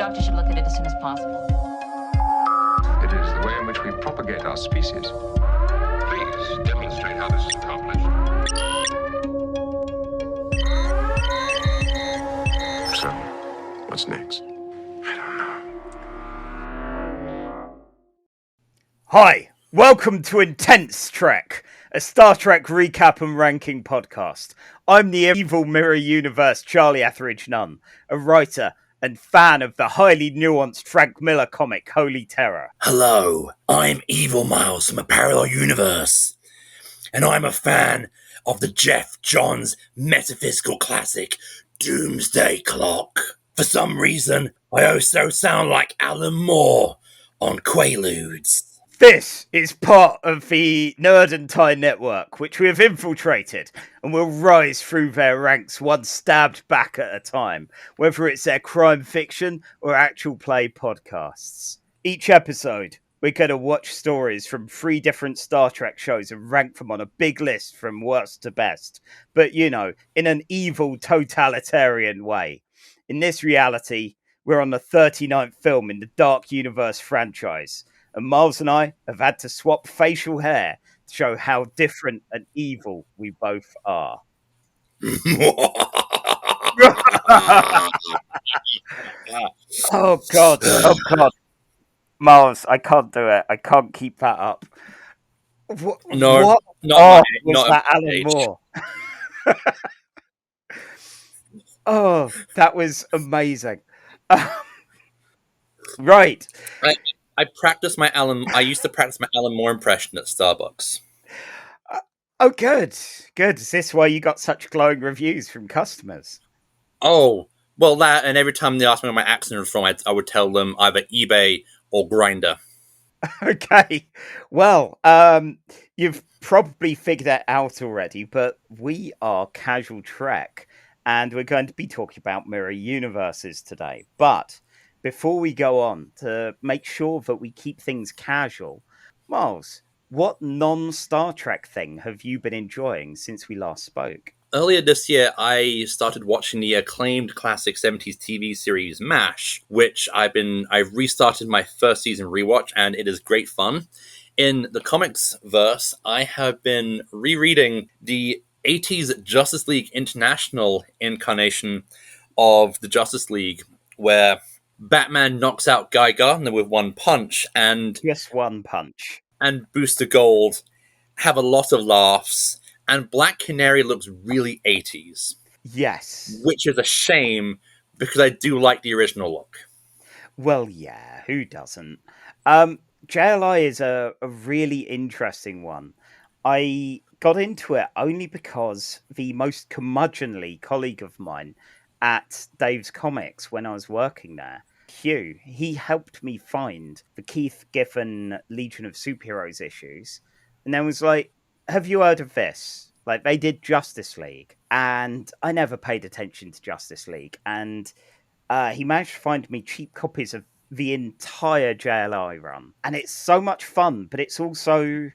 doctor should look at it as soon as possible. It is the way in which we propagate our species. Please demonstrate how this is accomplished. So, what's next? I don't know. Hi, welcome to Intense Trek, a Star Trek recap and ranking podcast. I'm the evil Mirror Universe Charlie Etheridge-Nunn, a writer and fan of the highly nuanced Frank Miller comic Holy Terror. Hello, I'm Evil Miles from a parallel universe, and I'm a fan of the Jeff Johns metaphysical classic Doomsday Clock. For some reason, I also sound like Alan Moore on Quaaludes. This is part of the Nerd and Tie network, which we have infiltrated and will rise through their ranks one stabbed back at a time, whether it's their crime fiction or actual play podcasts. Each episode, we're going to watch stories from 3 different Star Trek shows and rank them on a big list from worst to best, but you know, in an evil totalitarian way. In this reality, we're on the 39th film in the Dark Universe franchise. And Miles and I have had to swap facial hair to show how different and evil we both are. Oh, God. Oh, God. Miles, I can't do it. I can't keep that up. What Not was not that Alan Moore? Oh, that was amazing. Right. I used to practice my Alan Moore impression at Starbucks. Oh, good. Good. Is this why you got such glowing reviews from customers? Oh, well, that, and every time they asked me where my accent was from, I would tell them either eBay or Grindr. Okay. Well, you've probably figured that out already, but we are Casual Trek, and we're going to be talking about mirror universes today. But before we go on, to make sure that we keep things casual, Miles, what non-Star Trek thing have you been enjoying since we last spoke? Earlier this year, I started watching the acclaimed classic 70s TV series MASH, which I've restarted my first season rewatch, and it is great fun. In the comics verse, I have been rereading the 80s Justice League International incarnation of the Justice League, where Batman knocks out Guy Gardner with one punch, and Just one punch. And Booster Gold have a lot of laughs, and Black Canary looks really 80s. Yes. Which is a shame, because I do like the original look. Well, yeah, who doesn't? JLI is a really interesting one. I got into it only because the most curmudgeonly colleague of mine at Dave's Comics when I was working there, Hugh, he helped me find the Keith Giffen Legion of Superheroes issues, and then was like, have you heard of this? Like, they did Justice League, and I never paid attention to Justice League, and he managed to find me cheap copies of the entire JLI run, and it's so much fun, but it's also,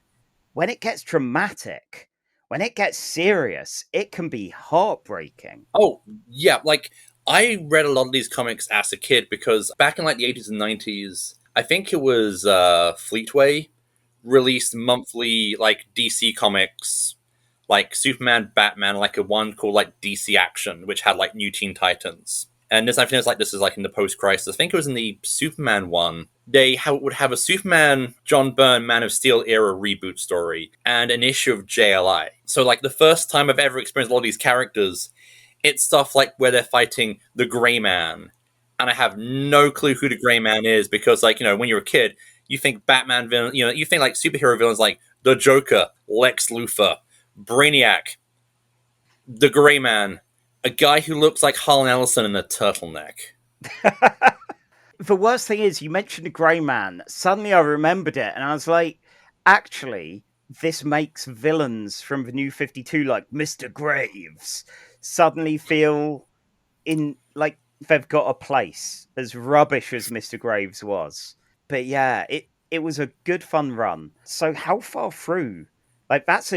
when it gets dramatic, when it gets serious, it can be heartbreaking. Oh, yeah, like, I read a lot of these comics as a kid, because back in, like, the 80s and 90s, I think it was Fleetway released monthly, like, DC comics, like Superman, Batman, like a one called, like, DC Action, which had, like, New Teen Titans. And this, I think this is like in the post-crisis. I think it was in the Superman one. They would have a Superman, John Byrne, Man of Steel era reboot story and an issue of JLI. So, like, the first time I've ever experienced a lot of these characters, it's stuff like where they're fighting the Gray Man. And I have no clue who the Gray Man is because, like, you know, when you're a kid, you think Batman villain, you know, you think like superhero villains like the Joker, Lex Luthor, Brainiac, the Gray Man, a guy who looks like Harlan Ellison in a turtleneck. The worst thing is, you mentioned the Grey Man. Suddenly I remembered it, and I was like, actually, this makes villains from the New 52, like Mr. Graves, suddenly feel like they've got a place, as rubbish as Mr. Graves was. But yeah, it was a good fun run. So how far through? Like, that's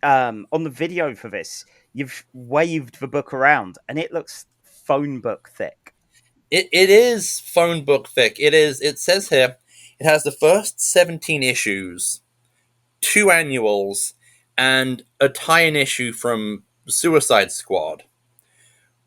on the video for this, you've waved the book around, and it looks phone book thick. It is phone book thick. It is. It says here it has the first 17 issues, 2 annuals, and a tie-in issue from Suicide Squad,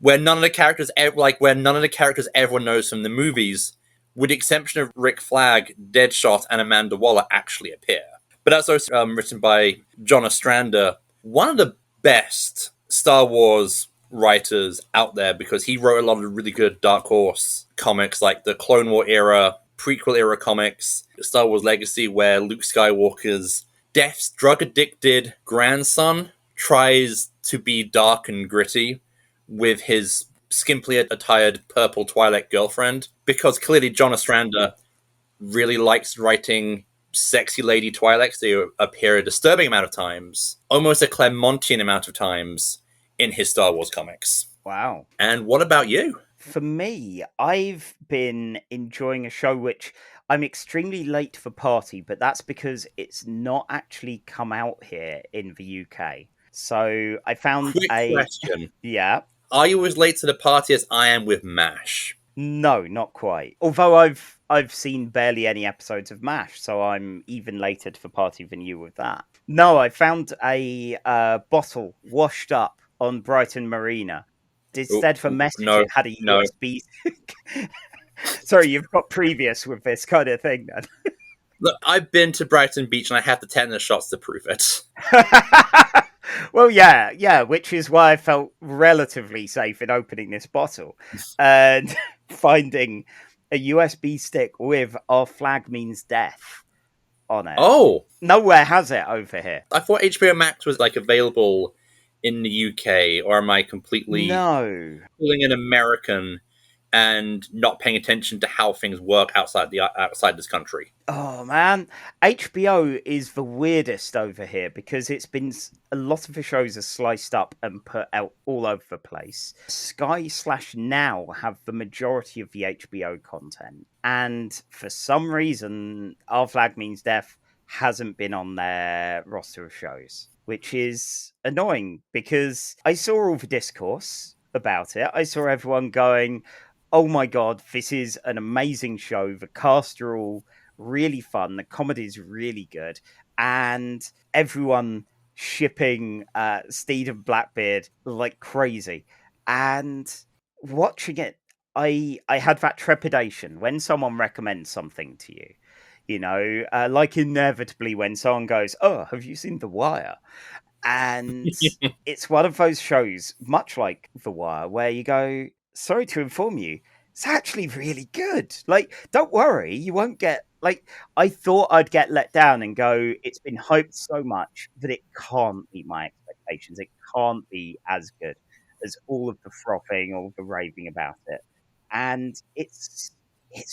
where none of the characters everyone knows from the movies, with the exception of Rick Flag, Deadshot, and Amanda Waller, actually appear. But that's also written by John Ostrander, one of the best Star Wars writers out there, because he wrote a lot of really good Dark Horse comics, like the Clone War era, prequel era comics, Star Wars Legacy, where Luke Skywalker's death's drug-addicted grandson tries to be dark and gritty with his skimpily attired purple Twi'lek girlfriend, because clearly John Ostrander really likes writing sexy lady Twi'leks. They appear a disturbing amount of times, almost a Claremontian amount of times in his Star Wars comics. Wow. And what about you? For me, I've been enjoying a show which I'm extremely late for party, but that's because it's not actually come out here in the UK. So I found Quick question. Yeah. Are you as late to the party as I am with MASH? No, not quite. Although I've seen barely any episodes of MASH, so I'm even later to the party than you with that. No, I found a bottle washed up on Brighton Marina. Instead for message, it had a USB. Sorry, you've got previous with this kind of thing then. Look, I've been to Brighton Beach and I have the tetanus shots to prove it. Well, yeah, which is why I felt relatively safe in opening this bottle and finding a USB stick with "Our Flag Means Death" on it. Oh, nowhere has it over here. I thought HBO Max was like available in the UK, or am I completely No, fooling an American and not paying attention to how things work outside this country? Oh man, HBO is the weirdest over here because it's been a lot of the shows are sliced up and put out all over the place. Sky/Now have the majority of the HBO content, and for some reason, Our Flag Means Death hasn't been on their roster of shows, which is annoying because I saw all the discourse about it. I saw everyone going, "Oh my god, this is an amazing show. The cast are all really fun. The comedy is really good," and everyone shipping Steed and Blackbeard like crazy. And watching it, I had that trepidation when someone recommends something to you. You know, like inevitably when someone goes, "Oh, have you seen The Wire?" And it's one of those shows, much like The Wire, where you go, "Sorry to inform you, it's actually really good. Like, don't worry, you won't get like." I thought I'd get let down and go, "It's been hyped so much that it can't meet my expectations. It can't be as good as all of the frothing, all of the raving about it." And it's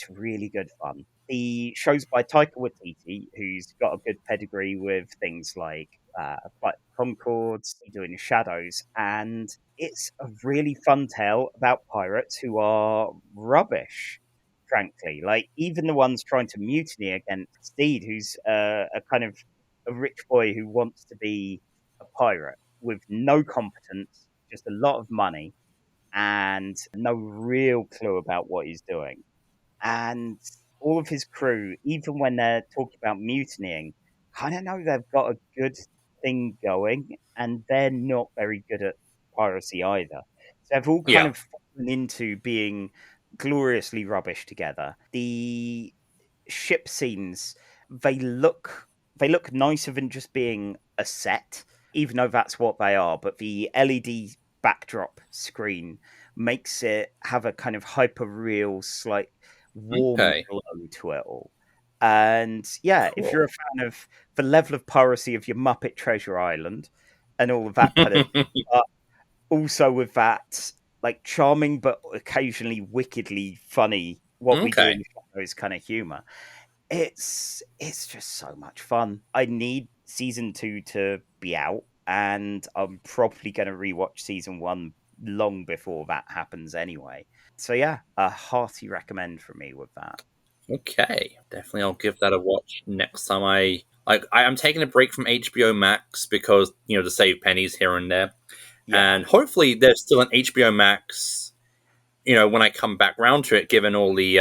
really good fun. The show's by Taika Waititi, who's got a good pedigree with things like Flight of Conchords, doing Shadows, and it's a really fun tale about pirates who are rubbish, frankly. Like, even the ones trying to mutiny against Steed, who's a kind of a rich boy who wants to be a pirate with no competence, just a lot of money, and no real clue about what he's doing. And all of his crew, even when they're talking about mutinying, kind of know they've got a good thing going, and they're not very good at piracy either. So they've all kind of fallen into being gloriously rubbish together. The ship scenes, they look nicer than just being a set, even though that's what they are. But the LED backdrop screen makes it have a kind of hyper real, slight warm glow to it all. And yeah, if you're a fan of the level of piracy of your Muppet Treasure Island and all of that kind of also with that like charming but occasionally wickedly funny what we do in the shadows kind of humor, it's just so much fun. I need season 2 to be out, and I'm probably going to rewatch season 1 long before that happens anyway. So yeah, a hearty recommend from me with that. Okay, definitely I'll give that a watch next time I'm taking a break from HBO Max because, to save pennies here and there. Yeah. And hopefully there's still an HBO Max when I come back round to it, given all the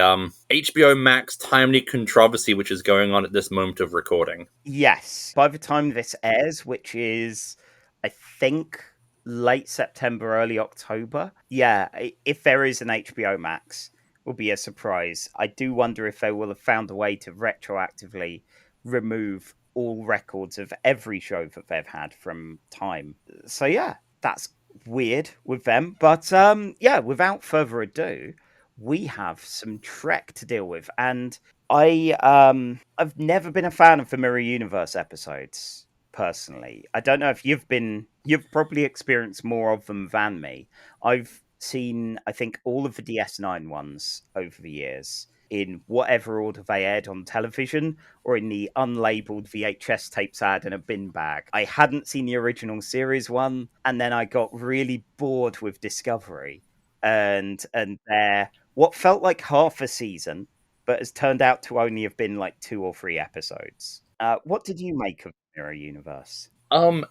HBO Max timely controversy which is going on at this moment of recording. Yes. By the time this airs, which is, I think, late September, early October. Yeah, if there is an HBO Max, will be a surprise. I do wonder if they will have found a way to retroactively remove all records of every show that they've had from time. So yeah, that's weird with them. But yeah, without further ado, we have some Trek to deal with. And I've never been a fan of the Mirror Universe episodes personally. I don't know if you've probably experienced more of them than me. I've seen, I think, all of the DS9 ones over the years in whatever order they aired on television or in the unlabeled VHS tapes I had in a bin bag. I hadn't seen the original series one, and then I got really bored with Discovery and what felt like half a season, but has turned out to only have been like 2 or 3 episodes. What did you make of Mirror Universe?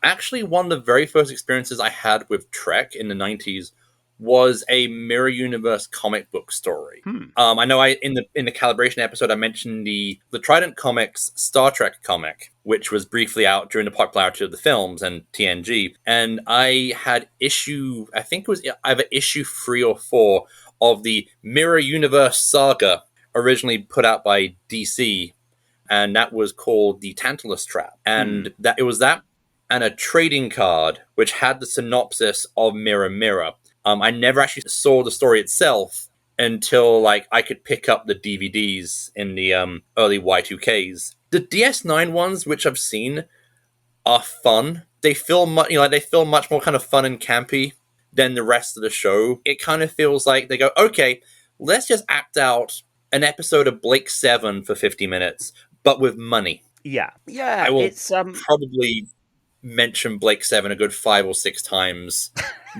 Actually, one of the very first experiences I had with Trek in the 90s was a Mirror Universe comic book story. I know in the calibration episode I mentioned the Trident Comics Star Trek comic, which was briefly out during the popularity of the films and TNG, and I had I think it was either issue 3 or 4 of the Mirror Universe saga, originally put out by DC, and that was called the Tantalus Trap, and that it was that and a trading card which had the synopsis of Mirror Mirror. I never actually saw the story itself until I could pick up the DVDs in the early Y2Ks. The DS9 ones, which I've seen, are fun. They feel much more kind of fun and campy than the rest of the show. It kind of feels like they go, okay, let's just act out an episode of Blake 7 for 50 minutes, but with money. Yeah. I will probably mention Blake 7 a good 5 or 6 times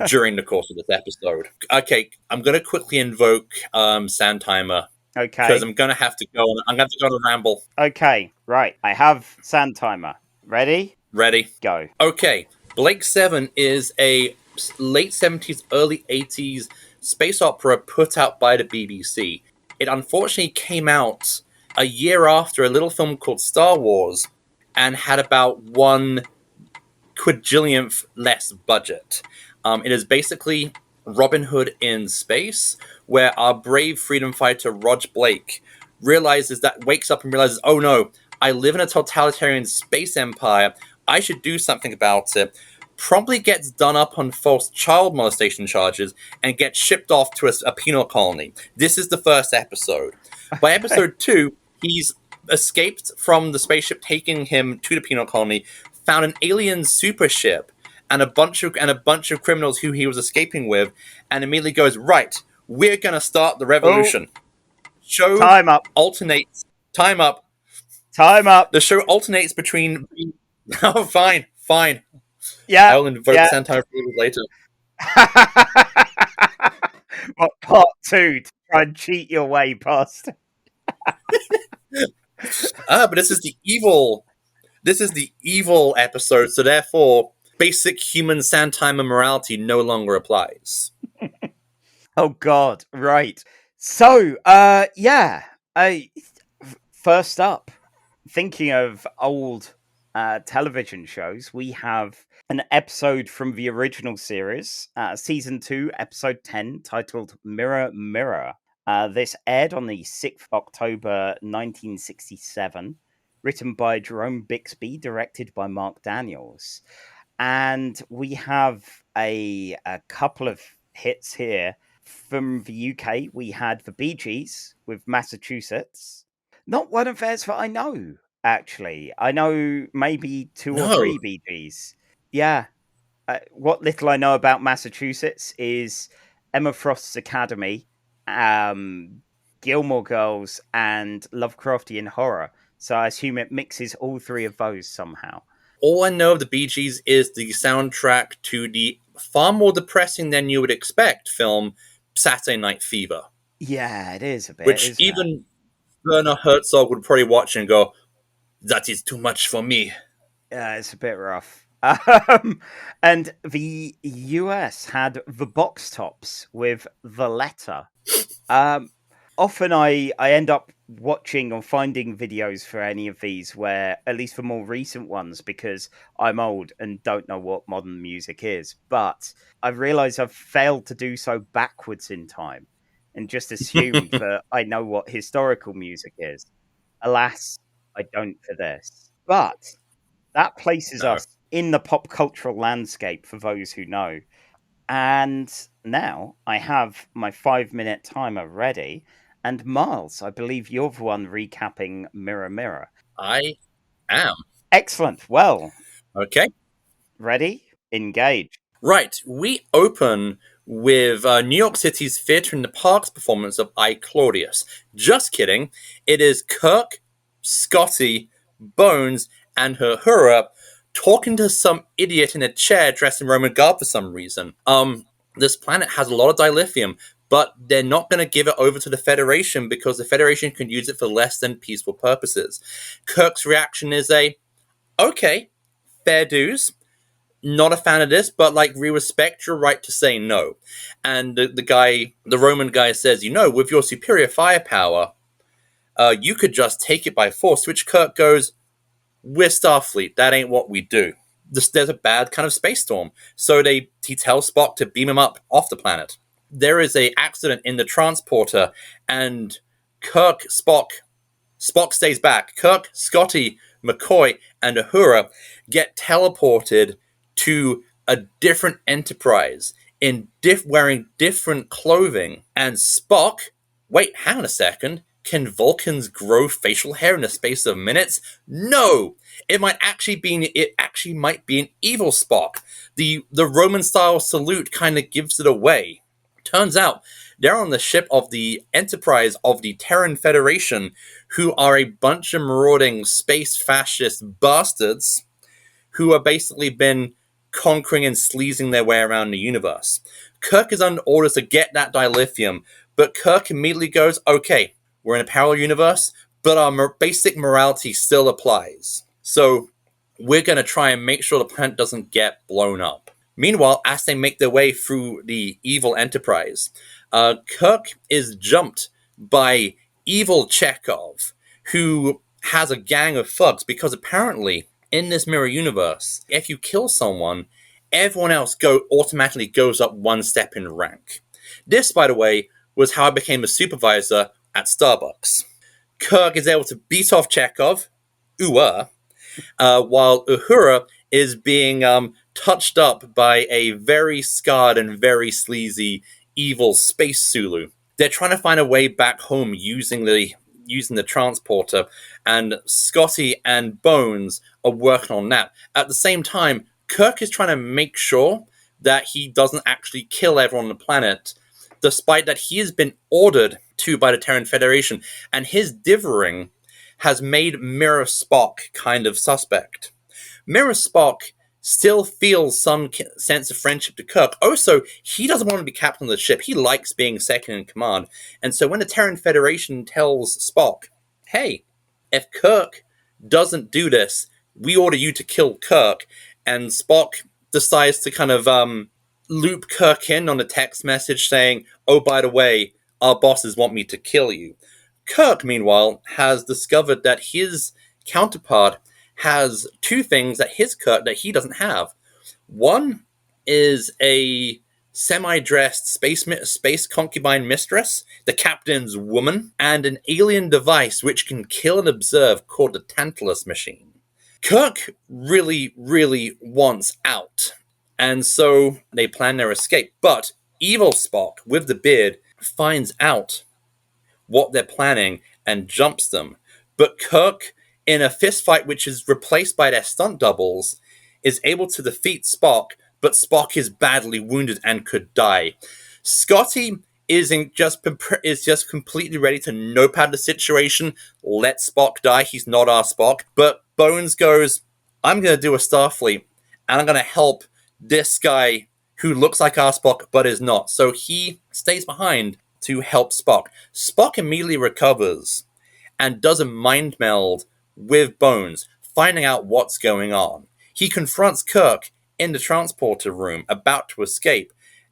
during the course of this episode. Okay, I'm going to quickly invoke Sandtimer. Okay. Because I'm going to have to go on a ramble. Okay, right. I have Sandtimer. Ready? Ready. Go. Okay, Blake 7 is a late 70s, early 80s space opera put out by the BBC. It unfortunately came out a year after a little film called Star Wars and had about 1 quadrillionth less budget. It is basically Robin Hood in space, where our brave freedom fighter Rog Blake wakes up and realizes, oh no, I live in a totalitarian space empire, I should do something about it, promptly gets done up on false child molestation charges, and gets shipped off to a penal colony. This is the first episode. By episode 2, he's escaped from the spaceship taking him to the penal colony, found an alien super ship and a bunch of criminals who he was escaping with, and immediately goes, right, we're gonna start the revolution. Show Time up. Alternates. Time up. Time up. The show alternates between. Oh, fine. Yeah. I'll invoke Santana later. What, part 2 to try and cheat your way past? But this is the evil. This is the evil episode, so therefore, basic human Sandtimer morality no longer applies. Oh God, right. So, first up, thinking of old television shows, we have an episode from the original series, season 2, episode 10, titled Mirror Mirror. This aired on the 6th of October 1967. Written by Jerome Bixby, directed by Mark Daniels. And we have a couple of hits here. From the UK, we had the Bee Gees with Massachusetts. Not one of theirs that I know, actually. I know maybe 2 or 3 Bee Gees. Yeah. What little I know about Massachusetts is Emma Frost's Academy, Gilmore Girls, and Lovecraftian horror. So I assume it mixes all 3 of those somehow. All I know of the Bee Gees is the soundtrack to the far more depressing than you would expect film Saturday Night Fever. Yeah, it is a bit. Which even Werner Herzog would probably watch and go, that is too much for me. Yeah, it's a bit rough. And the US had the box tops with the letter. Often I end up watching or finding videos for any of these where, at least for more recent ones, because I'm old and don't know what modern music is, but I realise I've failed to do so backwards in time and just assumed that I know what historical music is. Alas, I don't for this. But that places No. us in the pop cultural landscape for those who know. And now I have my 5 minute timer ready. And Miles, I believe you're the one recapping Mirror Mirror. I am. Excellent. Well, Okay. ready? Engage. Right. We open with New York City's Theatre in the Park's performance of I, Claudius. Just kidding. It is Kirk, Scotty, Bones, and Uhura talking to some idiot in a chair dressed in Roman garb for some reason. This planet has a lot of dilithium, but they're not going to give it over to the Federation because the Federation can use it for less than peaceful purposes. Kirk's reaction is okay, fair dues. Not a fan of this, but we respect your right to say no. And the Roman guy says, with your superior firepower, you could just take it by force, to which Kirk goes, we're Starfleet, that ain't what we do. There's a bad kind of space storm. So he tells Spock to beam him up off the planet. There is a accident in the transporter, and Spock stays back. Kirk, Scotty, McCoy, and Uhura get teleported to a different Enterprise wearing different clothing. And Spock, wait, hang on a second. Can Vulcans grow facial hair in the space of minutes? No! It actually might be an evil Spock. The Roman-style salute kind of gives it away. Turns out, they're on the ship of the Enterprise of the Terran Federation, who are a bunch of marauding space fascist bastards who have basically been conquering and sleazing their way around the universe. Kirk is under orders to get that dilithium, but Kirk immediately goes, okay, we're in a parallel universe, but our basic morality still applies. So we're going to try and make sure the planet doesn't get blown up. Meanwhile, as they make their way through the evil Enterprise, Kirk is jumped by evil Chekhov, who has a gang of thugs, because apparently in this mirror universe, if you kill someone, everyone else automatically goes up one step in rank. This, by the way, was how I became a supervisor at Starbucks. Kirk is able to beat off Chekhov, while Uhura is being touched up by a very scarred and very sleazy evil space Sulu. They're trying to find a way back home using the transporter, and Scotty and Bones are working on that. At the same time, Kirk is trying to make sure that he doesn't actually kill everyone on the planet, despite that he has been ordered to by the Terran Federation, and his dithering has made Mirror Spock kind of suspect. Mirror Spock still feels some sense of friendship to Kirk. Also, he doesn't want to be captain of the ship. He likes being second in command. And so when the Terran Federation tells Spock, hey, if Kirk doesn't do this, we order you to kill Kirk, and Spock decides to kind of loop Kirk in on a text message saying, oh, by the way, our bosses want me to kill you. Kirk, meanwhile, has discovered that his counterpart has two things that he doesn't have. One is a semi-dressed space concubine mistress, the captain's woman, and an alien device which can kill and observe called the Tantalus machine. Kirk really, really wants out, and so they plan their escape. But evil Spock, with the beard, finds out what they're planning and jumps them. But Kirk, in a fistfight which is replaced by their stunt doubles, is able to defeat Spock, but Spock is badly wounded and could die. Scotty is just completely ready to notepad the situation, let Spock die, he's not our Spock. But Bones goes, I'm going to do a Starfleet, and I'm going to help this guy who looks like our Spock but is not. So he stays behind to help Spock. Spock immediately recovers and does a mind meld with Bones, finding out what's going on. He confronts Kirk in the transporter room, about to escape,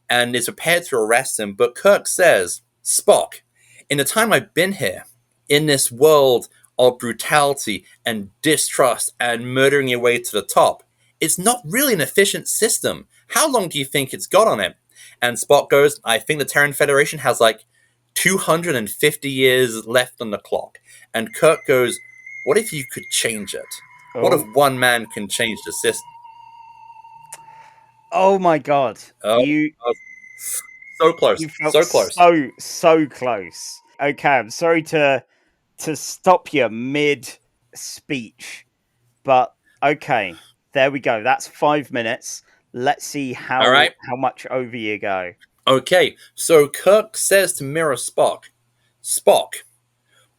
and is prepared to arrest him, but Kirk says, Spock, in the time I've been here, in this world of brutality and distrust and murdering your way to the top, it's not really an efficient system. How long do you think it's got on it? And Spock goes, I think the Terran Federation has like 250 years left on the clock. And Kirk goes, what if you could change it? What if one man can change the system? Oh my god. You so close. felt So close. So close. Okay, I'm sorry to stop you mid speech, but okay, there we go. That's 5 minutes. Let's see how much over you go. Okay, so Kirk says to mirror Spock, Spock,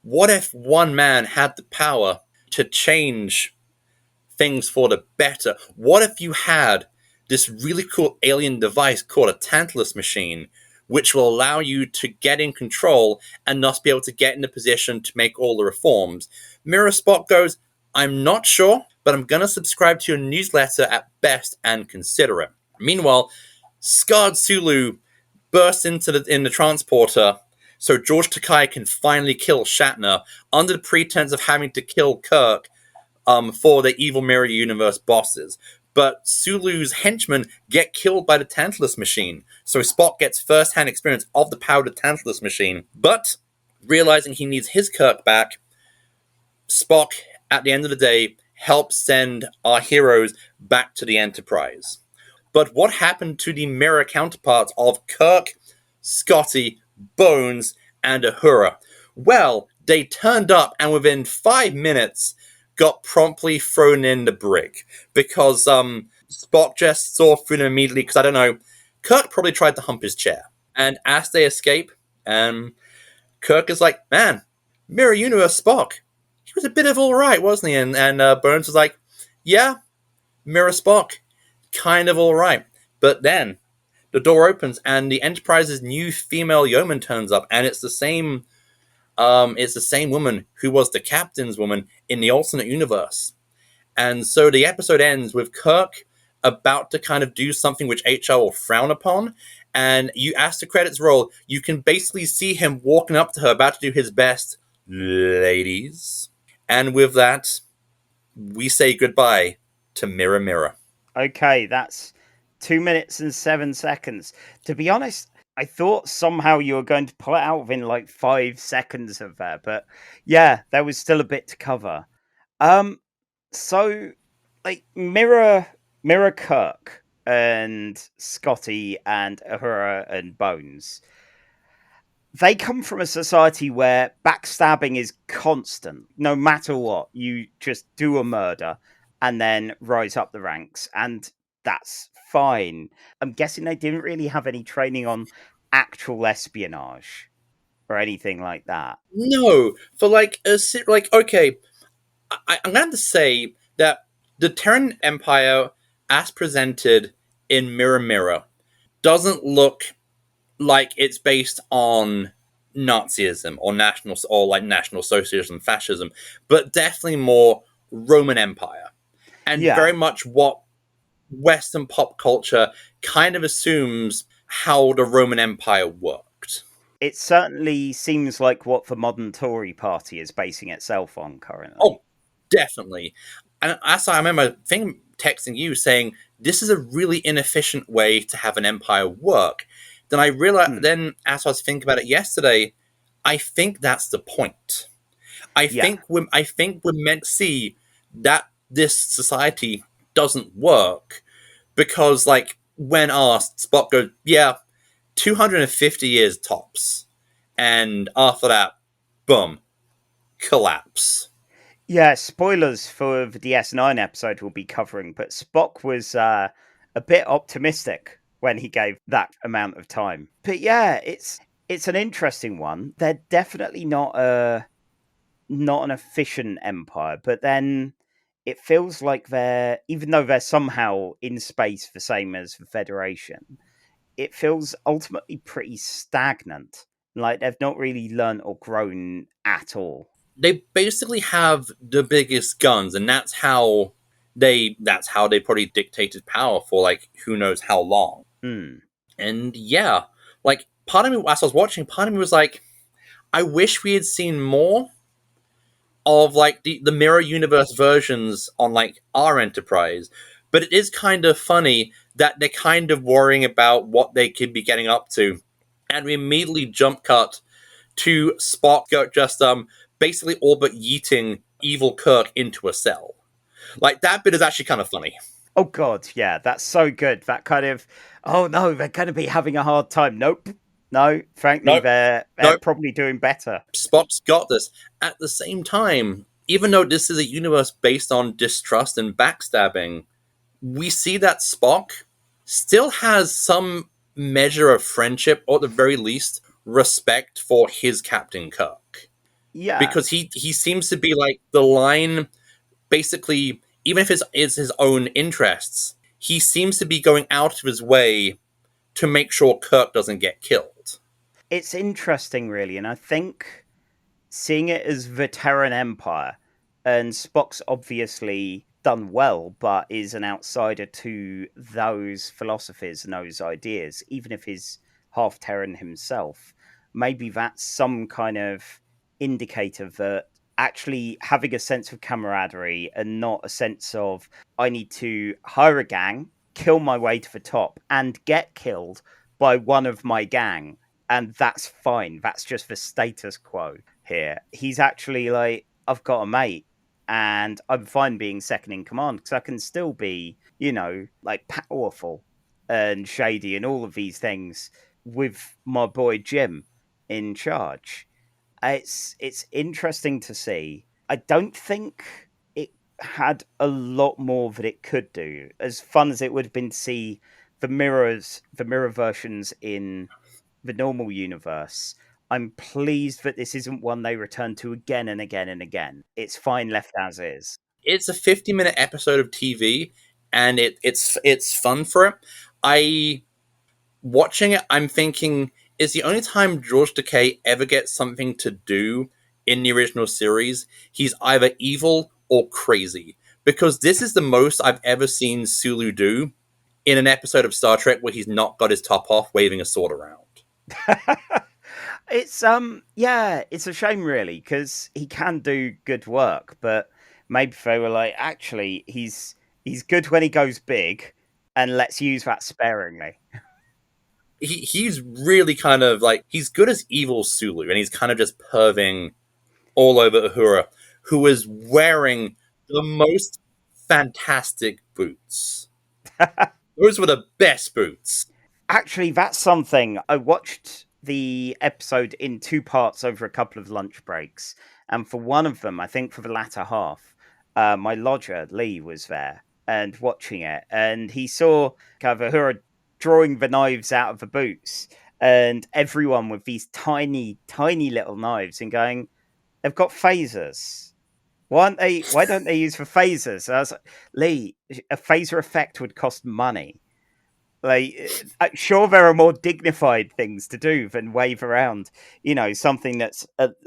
what if one man had the power to change things for the better? What if you had this really cool alien device called a Tantalus machine, which will allow you to get in control and thus be able to get in a position to make all the reforms? Mirror Spock goes, I'm not sure, but I'm going to subscribe to your newsletter at best and consider it. Meanwhile, scarred Sulu bursts into the transporter so George Takei can finally kill Shatner under the pretense of having to kill Kirk for the evil Mirror Universe bosses. But Sulu's henchmen get killed by the Tantalus machine, so Spock gets first-hand experience of the power of the Tantalus machine. But, realizing he needs his Kirk back, Spock, at the end of the day, helps send our heroes back to the Enterprise. But what happened to the mirror counterparts of Kirk, Scotty, Bones, and Uhura? Well, they turned up and within 5 minutes got promptly thrown in the brig. Because Spock just saw through them immediately, because I don't know, Kirk probably tried to hump his chair. And as they escape, Kirk is like, man, Mirror Universe Spock, he was a bit of alright, wasn't he? And Bones was like, yeah, Mirror Spock, kind of alright. But then the door opens and the Enterprise's new female yeoman turns up, and it's the same woman who was the captain's woman in the alternate universe. And so the episode ends with Kirk about to kind of do something which HR will frown upon, and as the credits roll, you can basically see him walking up to her, about to do his best, ladies. And with that, we say goodbye to Mirror Mirror. Okay, that's 2 minutes and 7 seconds. To be honest, I thought somehow you were going to pull it out within like 5 seconds of that, but yeah, there was still a bit to cover. So like Mirror Kirk and Scotty and Uhura and Bones, they come from a society where backstabbing is constant. No matter what, you just do a murder and then rise up the ranks, and that's fine. I'm guessing they didn't really have any training on actual espionage or anything like that. No, for okay, I'm going to say that the Terran Empire, as presented in Mirror Mirror, doesn't look like it's based on Nazism or national socialism, fascism, but definitely more Roman Empire, and very much what Western pop culture kind of assumes how the Roman Empire worked. It certainly seems like what the modern Tory party is basing itself on currently. Oh, definitely. And I remember texting you saying, this is a really inefficient way to have an empire work. Then I realized, then as I was thinking about it yesterday, I think that's the point. I think we're meant to see that this society doesn't work because, like, when asked, Spock goes, yeah, 250 years tops. And after that, boom, collapse. Yeah, spoilers for the DS9 episode we'll be covering, but Spock was a bit optimistic when he gave that amount of time. But yeah, it's an interesting one. They're definitely not an efficient empire, but then it feels like even though they're somehow in space the same as the Federation, it feels ultimately pretty stagnant. Like they've not really learned or grown at all. They basically have the biggest guns, and that's how that's how they probably dictated power for like who knows how long. Mm. And yeah, like part of me as I was watching, part of me was like, I wish we had seen more of like the mirror universe versions on like our Enterprise. But it is kind of funny that they're kind of worrying about what they could be getting up to. And we immediately jump cut to Spock just basically all but yeeting evil Kirk into a cell. Like that bit is actually kind of funny. Oh god, yeah, that's so good. That kind of, oh no, they're going to be having a hard time. Nope, no, frankly, Nope. they're Nope. probably doing better. Spock's got this. At the same time, even though this is a universe based on distrust and backstabbing, we see that Spock still has some measure of friendship, or at the very least, respect for his Captain Kirk. Yeah, Because he seems to be like the line, basically, even if it's his own interests, he seems to be going out of his way to make sure Kirk doesn't get killed. it's interesting, really, and I think seeing it as the Terran Empire, and Spock's obviously done well, but is an outsider to those philosophies and those ideas, even if he's half Terran himself. Maybe that's some kind of indicator that actually having a sense of camaraderie and not a sense of I need to hire a gang, kill my way to the top, and get killed by one of my gang. And that's fine. That's just the status quo here. He's actually like, I've got a mate and I'm fine being second in command because I can still be, like powerful and shady and all of these things with my boy Jim in charge. It's interesting to see. I don't think it had a lot more that it could do. As fun as it would have been to see the mirror versions in the normal universe, I'm pleased that this isn't one they return to again and again and again. It's fine left as is. It's a 50-minute episode of TV, and it's fun for it. Watching it, I'm thinking, is the only time George Takei ever gets something to do in the original series, he's either evil or crazy. Because this is the most I've ever seen Sulu do in an episode of Star Trek where he's not got his top off waving a sword around. It's it's a shame really because he can do good work, but maybe they were like, actually, he's good when he goes big, and let's use that sparingly. He's really kind of like, he's good as evil Sulu, and he's kind of just perving all over Uhura, who is wearing the most fantastic boots. Those were the best boots. Actually, that's something. I watched the episode in two parts over a couple of lunch breaks. And for one of them, I think for the latter half, my lodger, Lee, was there and watching it. And he saw Uhura drawing the knives out of the boots. And everyone with these tiny, tiny little knives and going, they've got phasers. Why don't they use the phasers? And I was like, Lee, a phaser effect would cost money. Like, sure, there are more dignified things to do than wave around, something that's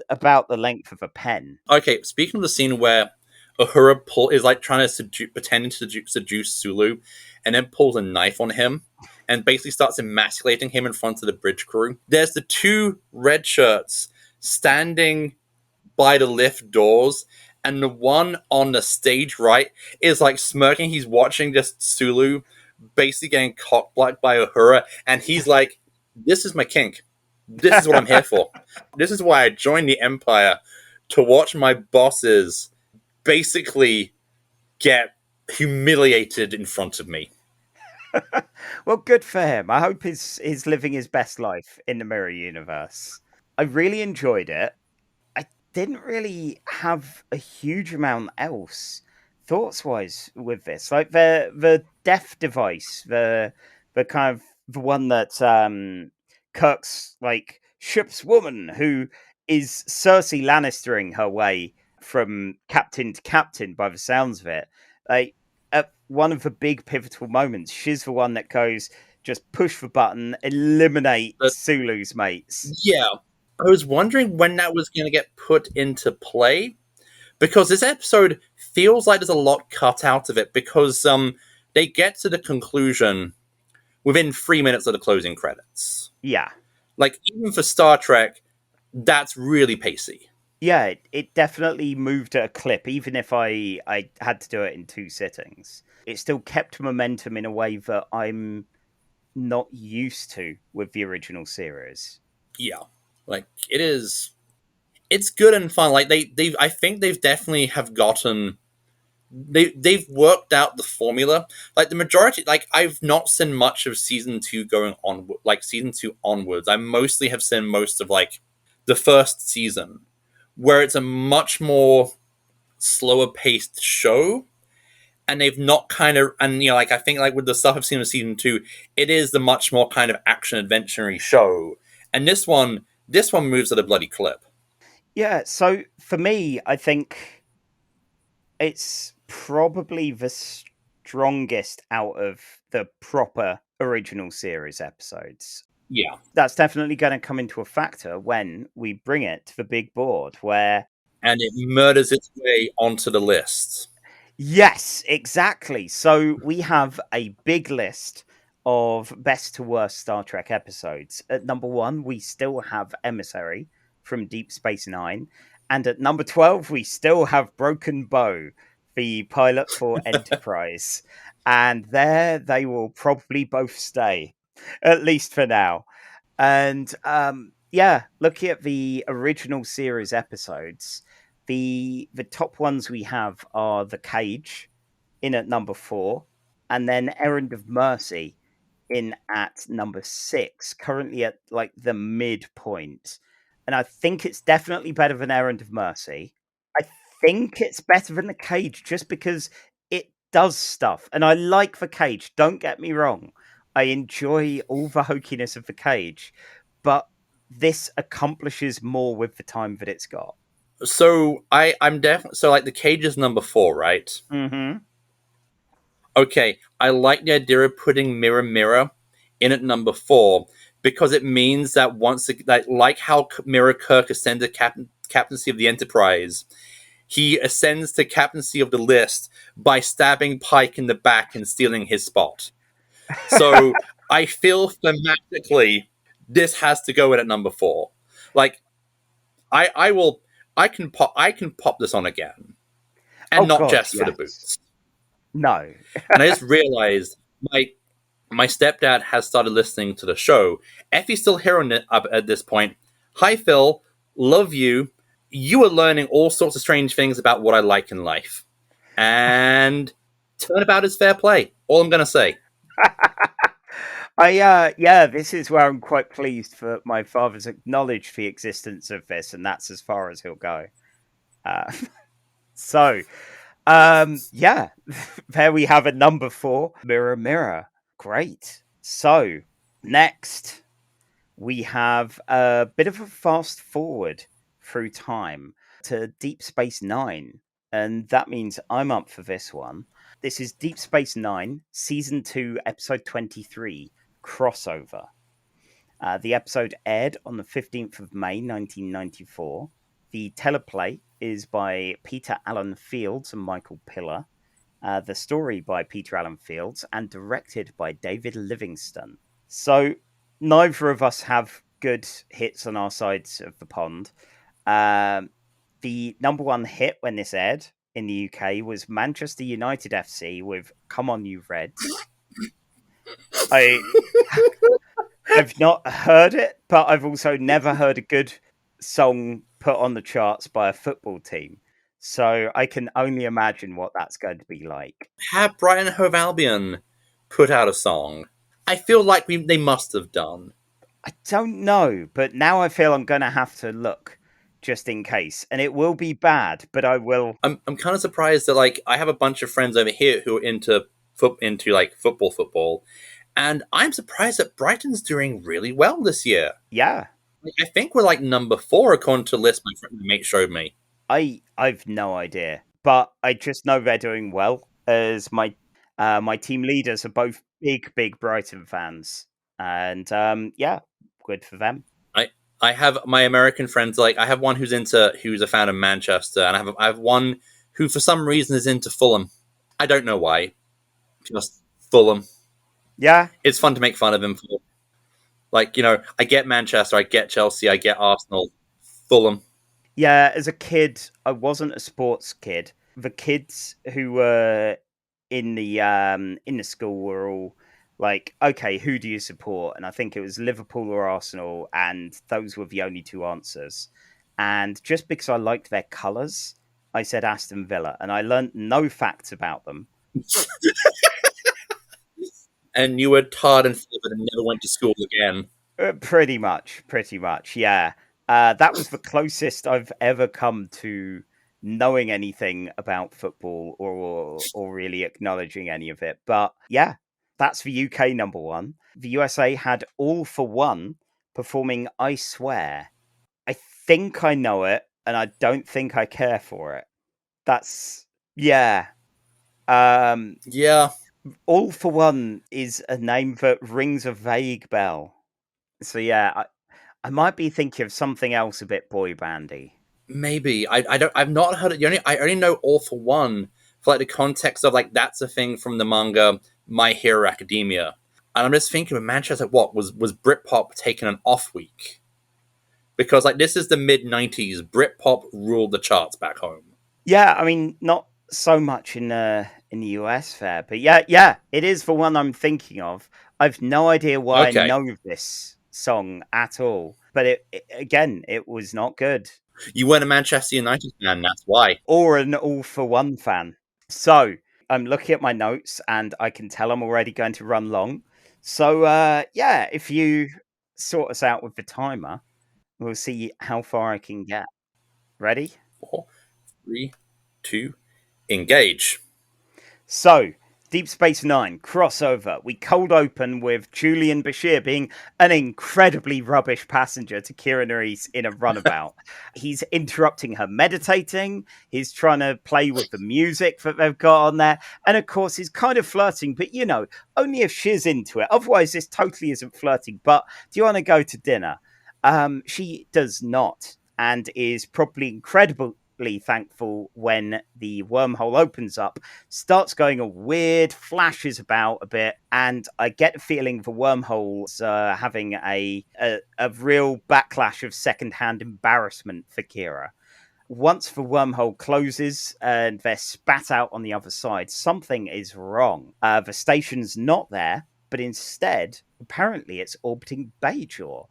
about the length of a pen. Okay, speaking of the scene where Uhura is like trying to pretending to seduce Sulu, and then pulls a knife on him, and basically starts emasculating him in front of the bridge crew. There's the two red shirts standing by the lift doors, and the one on the stage right is like smirking. He's watching just Sulu basically getting cock-blocked by Uhura, and he's like, this is my kink. This is what I'm here for. This is why I joined the Empire, to watch my bosses basically get humiliated in front of me. Well, good for him. I hope he's living his best life in the Mirror Universe. I really enjoyed it. I didn't really have a huge amount else thoughts-wise with this. Like the death device, the kind of the one that Kirk's like ship's woman, who is Cersei Lannistering her way from captain to captain by the sounds of it. Like, at one of the big pivotal moments, she's the one that goes, just push the button, eliminate Sulu's mates. Yeah. I was wondering when that was going to get put into play, because this episode feels like there's a lot cut out of it because they get to the conclusion within 3 minutes of the closing credits. Yeah. Like, even for Star Trek, that's really pacey. Yeah, it definitely moved at a clip, even if I had to do it in 2 sittings. It still kept momentum in a way that I'm not used to with the original series. Yeah. Like, it's good and fun. Like, I think they've definitely have gotten... They've worked out the formula. Like, the majority... Like, I've not seen much of Season 2 going on... Like, Season 2 onwards. I mostly have seen most of, like, the first season, where it's a much more slower paced show, and they've not kind of, and you know, like I think like with the stuff I've seen in season 2, it is the much more kind of action adventure-y show, and this one moves at a bloody clip. Yeah, so for me, I think it's probably the strongest out of the proper original series episodes. Yeah. That's definitely going to come into a factor when we bring it to the big board, where... And it murders its way onto the list. Yes, exactly. So we have a big list of best to worst Star Trek episodes. At number 1, we still have Emissary from Deep Space Nine. And at number 12, we still have Broken Bow, the pilot for Enterprise. And there they will probably both stay, at least for now. And looking at the original series episodes, the top ones we have are The Cage in at number 4, and then Errand of Mercy in at number 6, currently at like the midpoint. And I think it's definitely better than Errand of Mercy. I think it's better than The Cage just because it does stuff. And I like The Cage, don't get me wrong. I enjoy all the hokiness of The Cage, but this accomplishes more with the time that it's got. So I'm definitely, so like The Cage is number 4, right? Mm-hmm. Okay, I like the idea of putting Mirror Mirror in at number 4 because it means that once, like how Mirror Kirk ascended captaincy of the Enterprise, he ascends to captaincy of the list by stabbing Pike in the back and stealing his spot. So I feel thematically this has to go in at number 4. Like, I can pop this on again, and not just for the boots. No. And I just realized my stepdad has started listening to the show. Effie's still hearing it up at this point. Hi, Phil. Love you. You are learning all sorts of strange things about what I like in life. And turnabout is fair play. All I'm going to say. This is where I'm quite pleased for my father's acknowledged the existence of this, and that's as far as he'll go. There we have a number 4, Mirror Mirror. Great. So, next, we have a bit of a fast forward through time to Deep Space Nine, and that means I'm up for this one. This is Deep Space Nine, Season 2, Episode 23, Crossover. The episode aired on the 15th of May, 1994. The teleplay is by Peter Allen Fields and Michael Piller. The story by Peter Allen Fields and directed by David Livingston. So, neither of us have good hits on our sides of the pond. The number 1 hit when this aired in the UK was Manchester United FC with Come On You Reds. I've not heard it, but I've also never heard a good song put on the charts by a football team. So I can only imagine what that's going to be like. Have Brighton and Hove Albion put out a song? I feel like they must have done. I don't know, but now I feel I'm going to have to look just in case. And it will be bad, but I will. I'm kind of surprised that, like, I have a bunch of friends over here who are into football. And I'm surprised that Brighton's doing really well this year. Yeah. I think we're like number 4 according to a list my mate showed me. I've no idea, but I just know they're doing well, as my team leaders are both big Brighton fans, and good for them. I have my American friends, like I have one who's a fan of Manchester, and I have one who for some reason is into Fulham. I don't know why. Just Fulham. Yeah, It's fun to make fun of him for. Like, I get Manchester, I get Chelsea, I get Arsenal. Fulham. yeah. As a kid, I wasn't a sports kid. The kids who were in the school were all like, okay, who do you support? And I think it was Liverpool or Arsenal, and those were the only two answers. And just because I liked their colours, I said Aston Villa, and I learnt no facts about them. And you were tarred and feathered and never went to school again. Pretty much, yeah. That was the closest I've ever come to knowing anything about football or really acknowledging any of it. But yeah, that's the UK number one. The USA had All for One performing I Swear. I think I know it, and I don't think I care for it. That's yeah. Yeah, All for One is a name that rings a vague bell. So yeah, I might be thinking of something else a bit boy bandy. maybe. I've not heard it. I only know All for One for like the context of like that's a thing from the manga My Hero Academia. And I'm just thinking of Manchester, what was Britpop taking an off week? Because like this is the mid-90s, Britpop ruled the charts back home. Yeah, I mean, not so much in the US there, but yeah, it is the one I'm thinking of. I've no idea why Okay. I know this song at all, but it was not good. You weren't a Manchester United fan, that's why. Or an All for One fan. So I'm looking at my notes, and I can tell I'm already going to run long. So yeah, if you sort us out with the timer, we'll see how far I can get. Ready? 4, 3, 2, engage. So, Deep Space Nine crossover. We cold open with Julian Bashir being an incredibly rubbish passenger to Kira Nerys in a runabout. He's interrupting her meditating. He's trying to play with the music that they've got on there. And of course, he's kind of flirting, but only if she's into it. Otherwise, this totally isn't flirting. But do you want to go to dinner? She does not, and is probably incredibly thankful when the wormhole opens up, starts going all weird, flashes about a bit, and I get the feeling the wormhole's having a real backlash of secondhand embarrassment for Kira. Once the wormhole closes and they're spat out on the other side, something is wrong. The station's not there, but instead, apparently it's orbiting Bajor.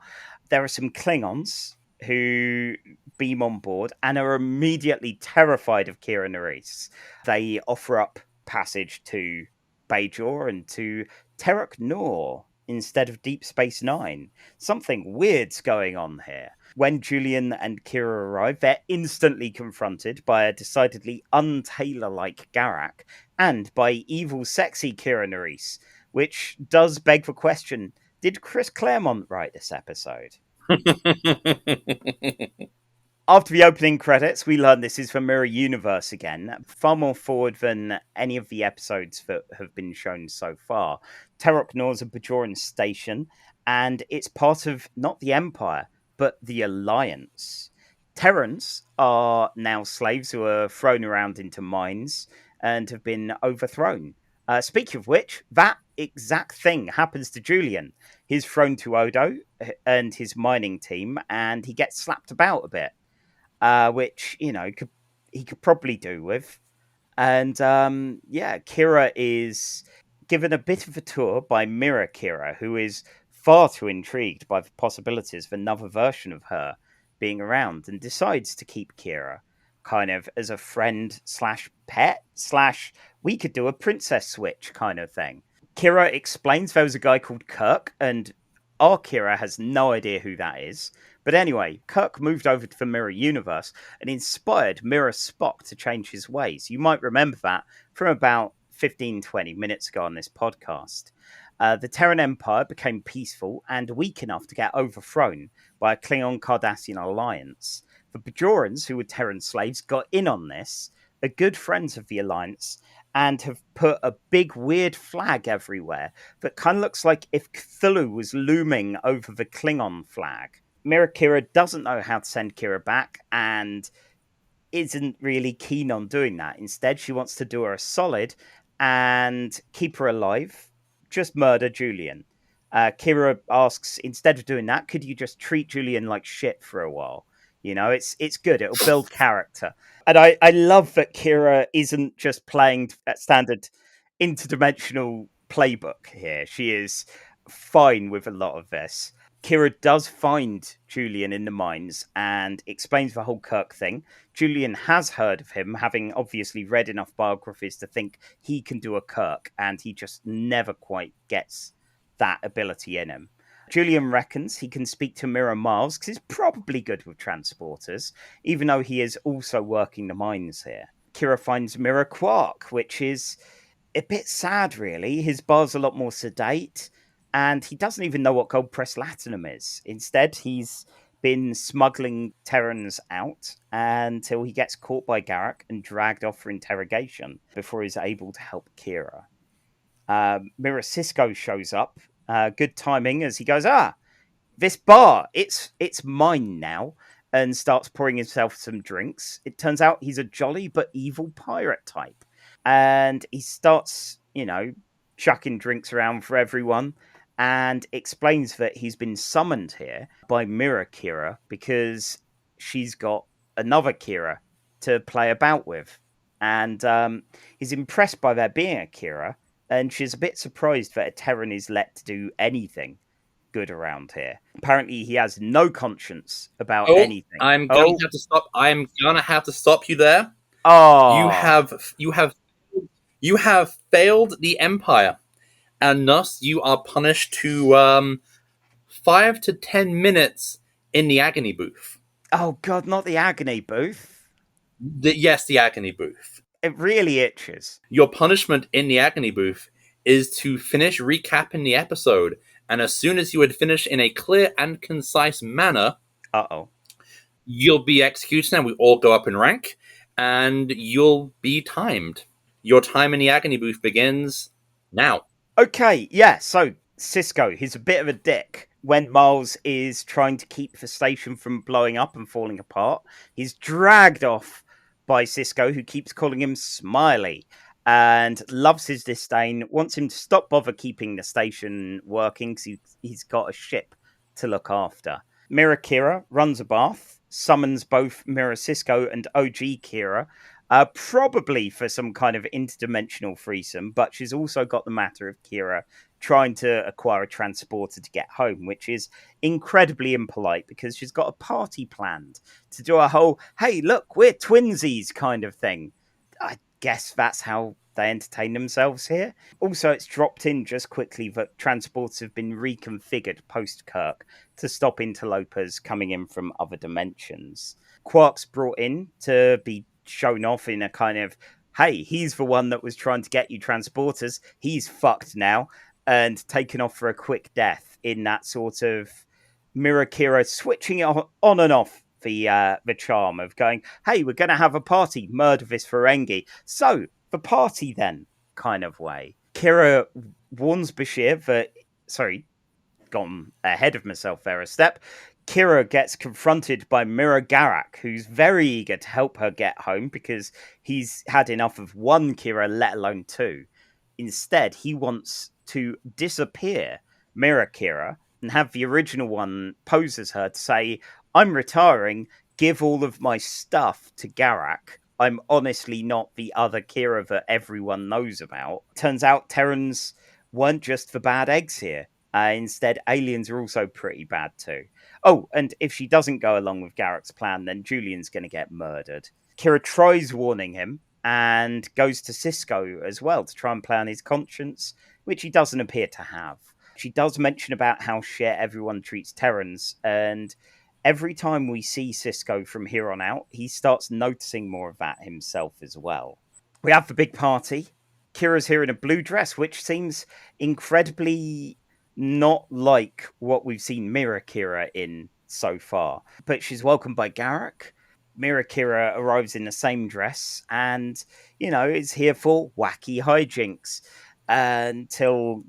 There are some Klingons who beam on board and are immediately terrified of Kira Nerys. They offer up passage to Bajor and to Terok Nor instead of Deep Space Nine. Something weird's going on here. When Julian and Kira arrive, they're instantly confronted by a decidedly un-Taylor-like Garak and by evil, sexy Kira Nerys, which does beg the question, did Chris Claremont write this episode? After the opening credits, we learn this is the Mirror Universe again, far more forward than any of the episodes that have been shown so far. Terok Nor's a Bajoran station, and it's part of not the Empire, but the Alliance. Terrans are now slaves who are thrown around into mines and have been overthrown. Speaking of which, that exact thing happens to Julian. He's thrown to Odo and his mining team, and he gets slapped about a bit, which he could probably do with. And Kira is given a bit of a tour by Mirror Kira, who is far too intrigued by the possibilities of another version of her being around, and decides to keep Kira kind of as a friend slash pet slash we could do a princess switch kind of thing. Kira explains there was a guy called Kirk, and our Kira has no idea who that is. But anyway, Kirk moved over to the Mirror Universe and inspired Mirror Spock to change his ways. You might remember that from about 15-20 minutes ago on this podcast. The Terran Empire became peaceful and weak enough to get overthrown by a Klingon-Cardassian alliance. The Bajorans, who were Terran slaves, got in on this, are good friends of the Alliance, and have put a big weird flag everywhere that kind of looks like if Cthulhu was looming over the Klingon flag. Mirror Kira doesn't know how to send Kira back, and isn't really keen on doing that. Instead, she wants to do her a solid and keep her alive, just murder Julian. Kira asks, instead of doing that, could you just treat Julian like shit for a while? You know, it's good. It'll build character. And I love that Kira isn't just playing at standard interdimensional playbook here. She is fine with a lot of this. Kira does find Julian in the mines and explains the whole Kirk thing. Julian has heard of him, having obviously read enough biographies to think he can do a Kirk, and he just never quite gets that ability in him. Julian reckons he can speak to Mirror Mars because he's probably good with transporters, even though he is also working the mines here. Kira finds Mirror Quark, which is a bit sad, really. His bar's a lot more sedate, and he doesn't even know what gold pressed latinum is. Instead, he's been smuggling Terrans out until he gets caught by Garak and dragged off for interrogation before he's able to help Kira. Mirror Cisco shows up. Good timing as he goes, this bar, it's mine now, and starts pouring himself some drinks. It turns out he's a jolly but evil pirate type. And he starts, chucking drinks around for everyone and explains that he's been summoned here by Mirror Kira because she's got another Kira to play about with. And he's impressed by there being a Kira, and she's a bit surprised that a Terran is let to do anything good around here. Apparently, he has no conscience about anything. I'm gonna have to stop. I'm gonna have to stop you there. Oh, you have failed the Empire, and thus you are punished to 5 to 10 minutes in the agony booth. Oh God, not the agony booth. Yes, the agony booth. It really itches. Your punishment in the agony booth is to finish recapping the episode, and as soon as you had finished in a clear and concise manner, you'll be executed, and we all go up in rank, and you'll be timed. Your time in the agony booth begins now. Okay, yeah, so Cisco, he's a bit of a dick. When Miles is trying to keep the station from blowing up and falling apart, he's dragged off by Cisco, who keeps calling him Smiley and loves his disdain, wants him to stop bother keeping the station working because he's got a ship to look after. Mirror Kira runs a bath, summons both Mirror Cisco and OG Kira, probably for some kind of interdimensional threesome, but she's also got the matter of Kira trying to acquire a transporter to get home, which is incredibly impolite because she's got a party planned to do a whole, hey, look, we're twinsies kind of thing. I guess that's how they entertain themselves here. Also, it's dropped in just quickly that transporters have been reconfigured post-Kirk to stop interlopers coming in from other dimensions. Quark's brought in to be shown off in a kind of, hey, he's the one that was trying to get you transporters. He's fucked now. And taken off for a quick death in that sort of Mirror Kira switching it on and off the charm of going, hey, we're going to have a party, murder this Ferengi. So, the party then, kind of way. Kira warns Bashir that, gone ahead of myself there a step. Kira gets confronted by Mirror Garak, who's very eager to help her get home because he's had enough of one Kira, let alone two. Instead, he wants to disappear Mirror Kira and have the original one pose as her to say, I'm retiring, give all of my stuff to Garak. I'm honestly not the other Kira that everyone knows about. Turns out Terrans weren't just the bad eggs here. Instead, aliens are also pretty bad too. Oh, and if she doesn't go along with Garak's plan, then Julian's going to get murdered. Kira tries warning him and goes to Cisco as well to try and play on his conscience, which he doesn't appear to have. She does mention about how shit everyone treats Terrans, and every time we see Cisco from here on out, he starts noticing more of that himself as well. We have the big party. Kira's here in a blue dress, which seems incredibly not like what we've seen Mirror Kira in so far. But she's welcomed by Garak. Mirror Kira arrives in the same dress and, is here for wacky hijinks until,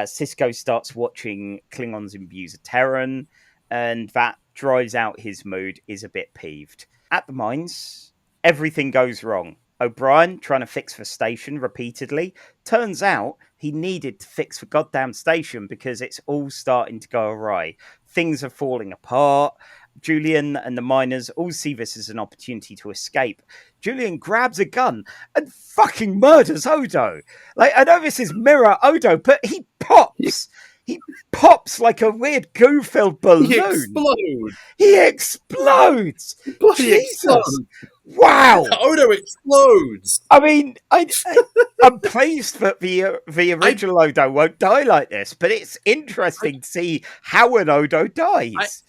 Cisco starts watching Klingons imbue a Terran, and that drives out his mood, is a bit peeved. At the mines, everything goes wrong. O'Brien trying to fix the station repeatedly. Turns out he needed to fix the goddamn station because it's all starting to go awry. Things are falling apart. Julian and the miners all see this as an opportunity to escape. Julian grabs a gun and fucking murders Odo. Like, I know this is mirror Odo, but he pops. He pops like a weird goo-filled balloon. He explodes. Bloody Jesus. explodes. Wow. Odo explodes. I mean, I'm pleased that the original Odo won't die like this, but it's interesting to see how an Odo dies.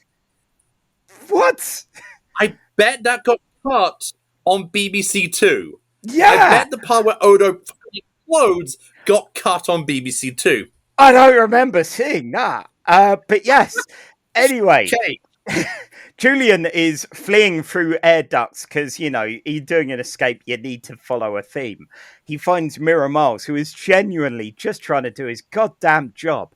What? I bet that got cut on BBC Two. Yeah. I bet the part where Odo explodes got cut on BBC Two. I don't remember seeing that. But yes. Anyway. Okay. Julian is fleeing through air ducts because, you know, you're doing an escape, you need to follow a theme. He finds Mirror Miles, who is genuinely just trying to do his goddamn job.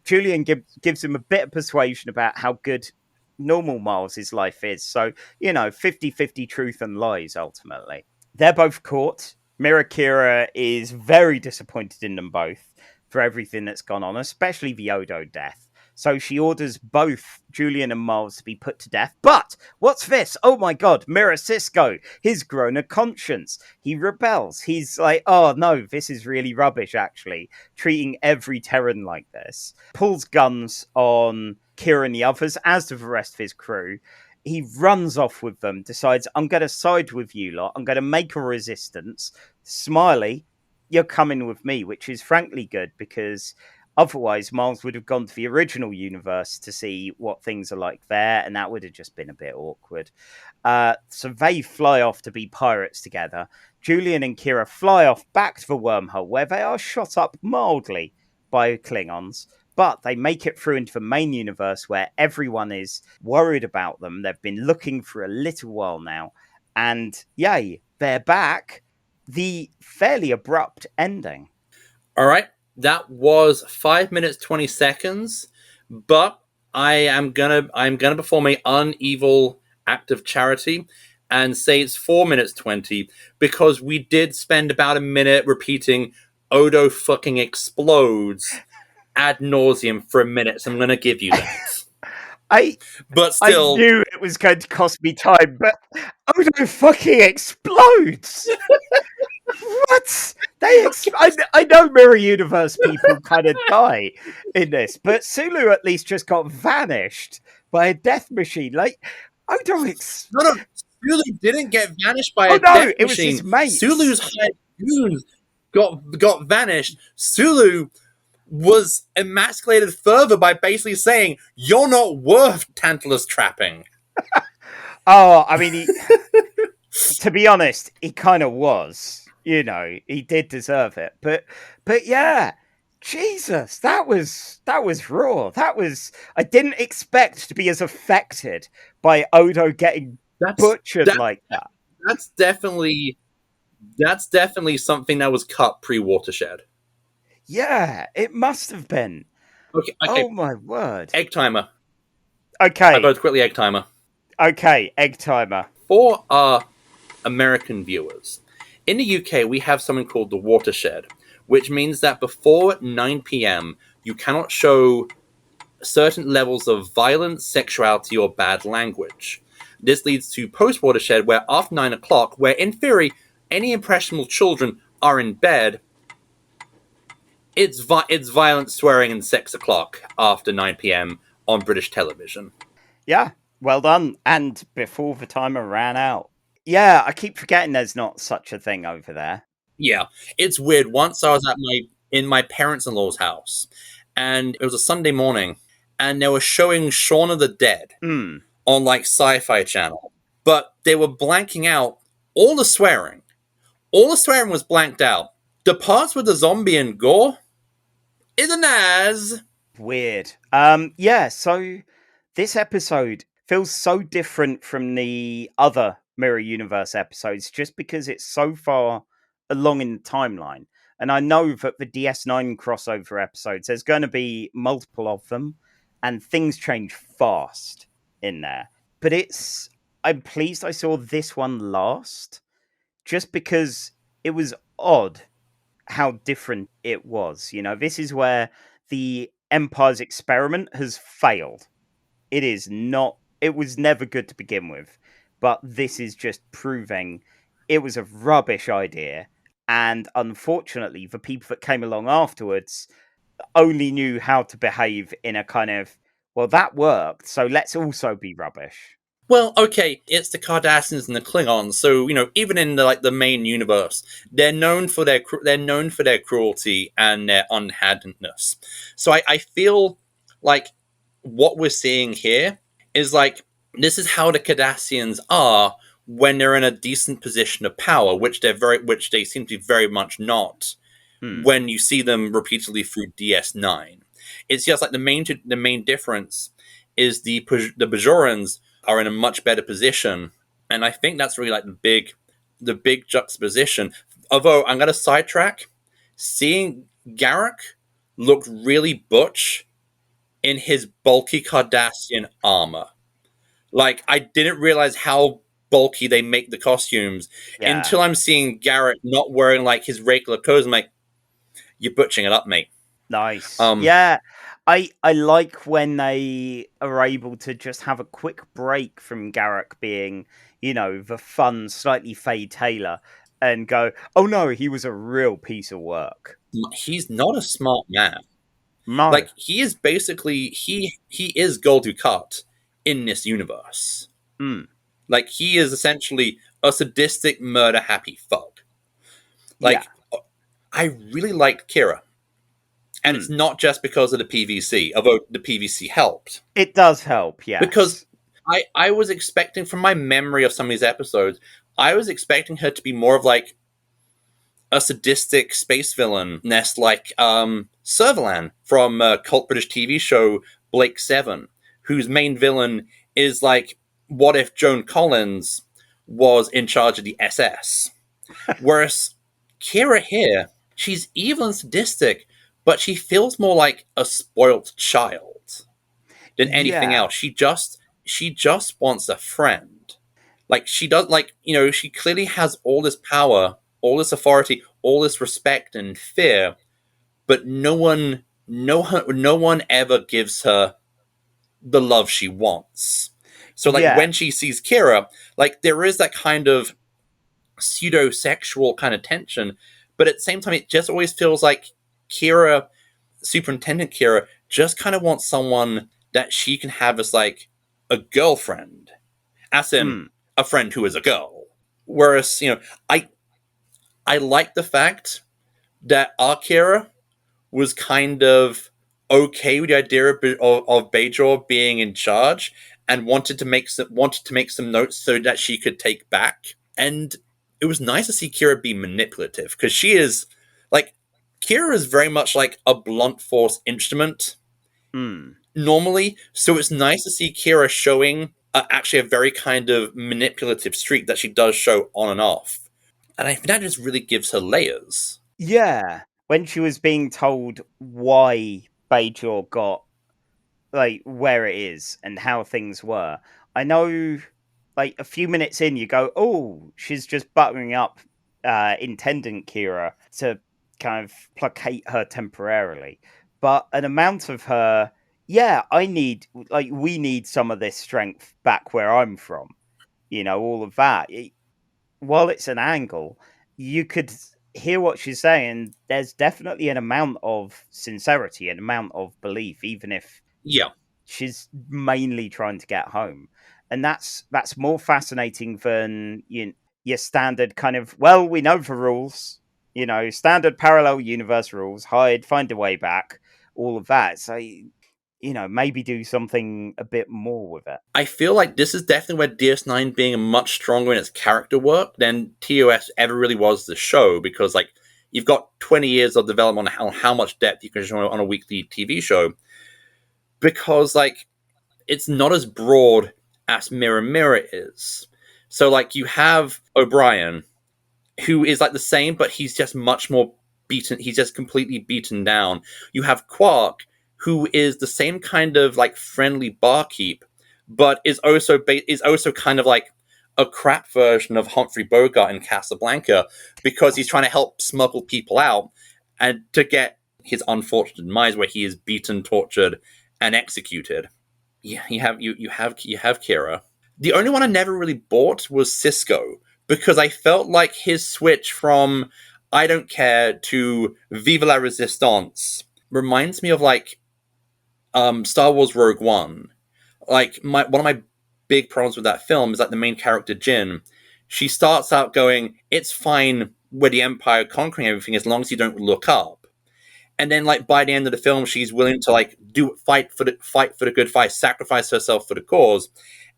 Julian gives him a bit of persuasion about how good normal Miles' life is. So, you know, 50-50 truth and lies, ultimately. They're both caught. Mirror Kira is very disappointed in them both for everything that's gone on, especially the Odo death. So she orders both Julian and Miles to be put to death. But what's this? Oh my God, Mirror Cisco, he's grown a conscience. He rebels. He's like, oh no, this is really rubbish, actually. Treating every Terran like this. Pulls guns on Kira and the others, as do the rest of his crew. He runs off with them, decides, I'm going to side with you lot. I'm going to make a resistance. Smiley, you're coming with me, which is frankly good because otherwise, Miles would have gone to the original universe to see what things are like there, and that would have just been a bit awkward. So they fly off to be pirates together. Julian and Kira fly off back to the wormhole, where they are shot up mildly by Klingons, but they make it through into the main universe, where everyone is worried about them. They've been looking for a little while now, and yay, they're back. The fairly abrupt ending. All right. That was 5 minutes 20 seconds, but I'm gonna perform a unevil act of charity and say it's 4 minutes 20 because we did spend about a minute repeating Odo fucking explodes ad nauseum for a minute, so I'm gonna give you that. I knew it was going to cost me time, but Odo fucking explodes. What? I know Mirror Universe people kind of die in this, but Sulu at least just got vanished by a death machine. Like, Odo No, Sulu didn't get vanished by a death machine. It was his mate. Sulu's hired goons got vanished. Sulu was emasculated further by basically saying, "You're not worth Tantalus trapping." Oh, I mean, to be honest, he kind of was. You know, he did deserve it. But yeah, Jesus, that was raw. I didn't expect to be as affected by Odo getting butchered like that. That's definitely something that was cut pre-Watershed. Yeah, it must have been. Okay. Oh my word. Egg timer. Okay. I got quickly egg timer. Okay, egg timer. For our American viewers, in the UK, we have something called the watershed, which means that before 9 p.m., you cannot show certain levels of violence, sexuality, or bad language. This leads to post-watershed, where after 9 o'clock, where in theory, any impressionable children are in bed, it's violent swearing and 6 o'clock after 9 p.m. on British television. Yeah, well done. And before the timer ran out. Yeah, I keep forgetting there's not such a thing over there. Yeah, it's weird. Once I was in my parents-in-law's house, and it was a Sunday morning, and they were showing Shaun of the Dead on like Sci-Fi Channel, but they were blanking out all the swearing. All the swearing was blanked out. The parts with the zombie and gore isn't as weird. Yeah. So this episode feels so different from the other Mirror Universe episodes just because it's so far along in the timeline. And I know that the DS9 crossover episodes, there's going to be multiple of them, and things change fast in there. But I'm pleased I saw this one last, just because it was odd how different it was. This is where the Empire's experiment has failed. It is not. It was never good to begin with, but this is just proving it was a rubbish idea. And unfortunately, the people that came along afterwards only knew how to behave in a kind of, well, that worked, so let's also be rubbish. Well, okay, it's the Cardassians and the Klingons, so even in the main universe, they're known for their cruelty and their unhandedness. So I feel like what we're seeing here is like this is how the Cardassians are when they're in a decent position of power, which they seem to be very much not. When you see them repeatedly through DS9, it's just like the main difference is the Bajorans are in a much better position, and I think that's really like the big juxtaposition. Although I'm going to sidetrack, seeing Garak look really butch in his bulky Cardassian armor. Like, I didn't realize how bulky they make the costumes until I'm seeing Garak not wearing like his regular clothes. I'm like, you're butching it up, mate. Nice. Yeah. I like when they are able to just have a quick break from Garak being, the fun, slightly Faye Taylor, and go, oh no, he was a real piece of work. He's not a smart man. No. Like, he is basically, he is Gul Dukat in this universe. Like, he is essentially a sadistic, murder-happy fuck. Like, I really liked Kira. And it's not just because of the PVC, although the PVC helped. It does help, yeah. Because I was expecting, from my memory of some of these episodes, I was expecting her to be more of like a sadistic space villain, nest like Servalan from cult British TV show Blake 7, whose main villain is like, what if Joan Collins was in charge of the SS? Whereas Kira here, she's evil and sadistic, but she feels more like a spoilt child than anything else. She just wants a friend. Like, she does, like, she clearly has all this power, all this authority, all this respect and fear, but no one ever gives her the love she wants. So, like, when she sees Kira, like, there is that kind of pseudo-sexual kind of tension, but at the same time, it just always feels like Kira, Superintendent Kira, just kind of wants someone that she can have as like a girlfriend, as in a friend who is a girl. Whereas, I like the fact that our Kira was kind of okay with the idea of Bajor being in charge and wanted to make some notes so that she could take back. And it was nice to see Kira be manipulative, because she is like, Kira is very much like a blunt force instrument normally, so it's nice to see Kira showing actually a very kind of manipulative streak that she does show on and off. And I think that just really gives her layers. Yeah. When she was being told why Bajor got, like, where it is and how things were, I know, like, a few minutes in, you go, oh, she's just buttering up Intendant Kira to kind of placate her temporarily. But an amount of her, we need some of this strength back where I'm from. All of that. While it's an angle, you could hear what she's saying. There's definitely an amount of sincerity, an amount of belief, even if she's mainly trying to get home. And that's more fascinating than your standard kind of, well, we know the rules, standard parallel universe rules, hide, find a way back, all of that. So, maybe do something a bit more with it. I feel like this is definitely where DS9 being much stronger in its character work than TOS ever really was the show, because, like, you've got 20 years of development on how much depth you can show on a weekly TV show, because, like, it's not as broad as Mirror Mirror is. So, like, you have O'Brien, who is, like, the same, but he's just much more beaten. He's just completely beaten down. You have Quark, who is the same kind of, like, friendly barkeep, but is also kind of, like, a crap version of Humphrey Bogart in Casablanca because he's trying to help smuggle people out and to get his unfortunate demise where he is beaten, tortured, and executed. Yeah, you have Kira. The only one I never really bought was Cisco because I felt like his switch from I don't care to Vive la Resistance reminds me of like Star Wars Rogue One. Like one of my big problems with that film is that the main character Jyn, she starts out going, "It's fine with the Empire conquering everything as long as you don't look up." And then, like by the end of the film, she's willing to like fight for the good fight, sacrifice herself for the cause,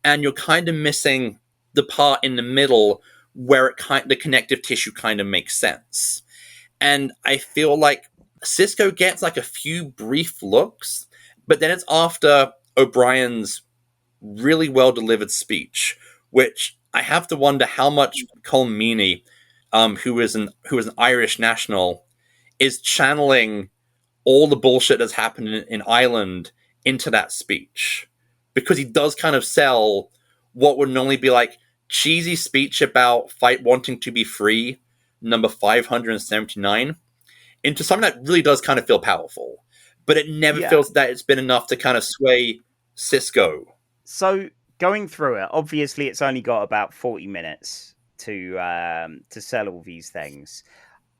and you're kind of missing the part in the middle where the connective tissue kind of makes sense. And I feel like Cisco gets like a few brief looks, but then it's after O'Brien's really well delivered speech, which I have to wonder how much Colm Meaney, who is an Irish national, is channeling all the bullshit that's happened in Ireland into that speech, because he does kind of sell what would normally be like cheesy speech about wanting to be free, number 579, into something that really does kind of feel powerful, but it never feels that it's been enough to kind of sway Cisco. So going through it, obviously it's only got about 40 minutes to sell all these things.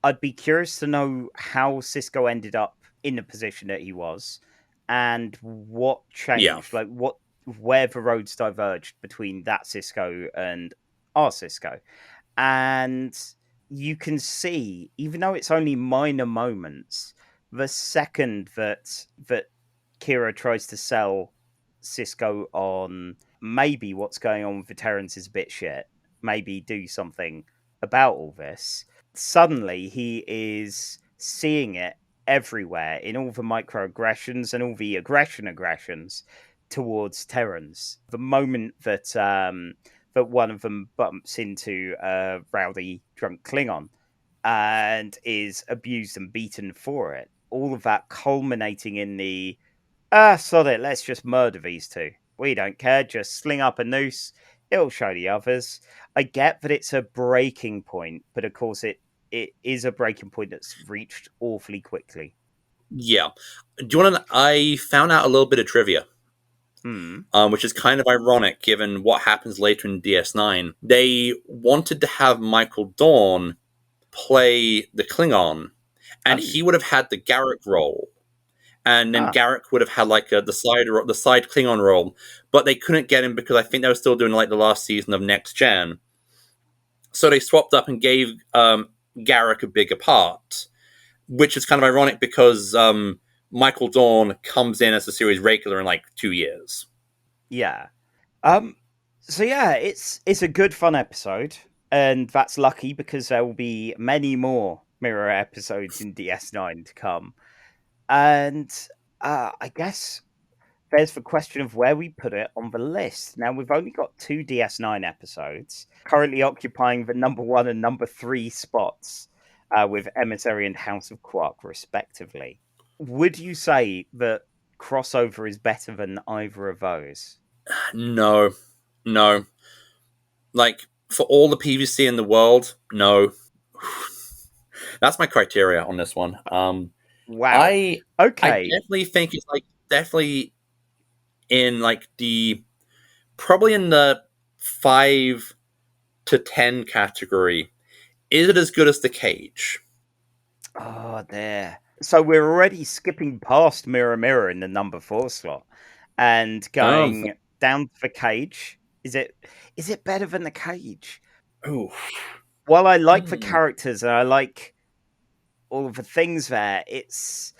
I'd be curious to know how Cisco ended up in the position that he was and what changed, like where the roads diverged between that Cisco and our Cisco. And you can see, even though it's only minor moments, the second that Kira tries to sell Cisco on maybe what's going on with the Terrans is a bit shit, maybe do something about all this, suddenly he is seeing it everywhere in all the microaggressions and all the aggressions towards Terrans. The moment that that one of them bumps into a rowdy drunk Klingon and is abused and beaten for it, all of that culminating in the sod it, let's just murder these two. We don't care, just sling up a noose, it'll show the others. I get that it's a breaking point, but of course it is a breaking point that's reached awfully quickly. Yeah. Do you want to... I found out a little bit of trivia, which is kind of ironic given what happens later in DS9. They wanted to have Michael Dorn play the Klingon, and he would have had the Garrick role. And then Garrick would have had like the side Klingon role, but they couldn't get him because I think they were still doing like the last season of Next Gen. So they swapped up and gave Garrick a bigger part, which is kind of ironic because Michael Dorn comes in as a series regular in like 2 years. Yeah. So yeah, it's a good fun episode, and that's lucky because there will be many more Mirror episodes in DS9 to come. And I guess there's the question of where we put it on the list. Now, we've only got 2 DS9 episodes, currently occupying the number 1 and number 3 spots with Emissary and House of Quark, respectively. Would you say that crossover is better than either of those? No. Like, for all the PVC in the world, no. That's my criteria on this one. Wow. I definitely think it's like definitely in like probably in the 5 to 10 category. Is it as good as The Cage? Oh, there. So we're already skipping past Mirror Mirror in the number 4 slot and going down to The Cage. Is it better than The Cage? Ooh. While I like the characters and I like all of the things there, it's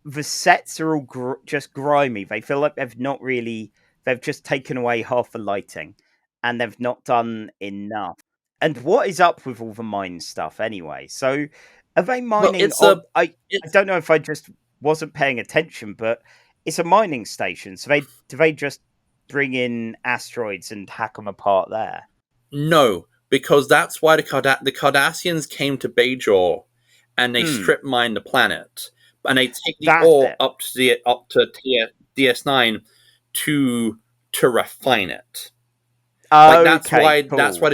the sets are all just grimy. They feel like they've just taken away half the lighting and they've not done enough. And what is up with all the mine stuff anyway? So are they mining? I don't know if I just wasn't paying attention, but it's a mining station. So do they just bring in asteroids and hack them apart there? No, because that's why the Cardassians came to Bajor and they strip mine the planet, and they take the ore up to DS9 to refine it. Like that's Okay, why cool. that's why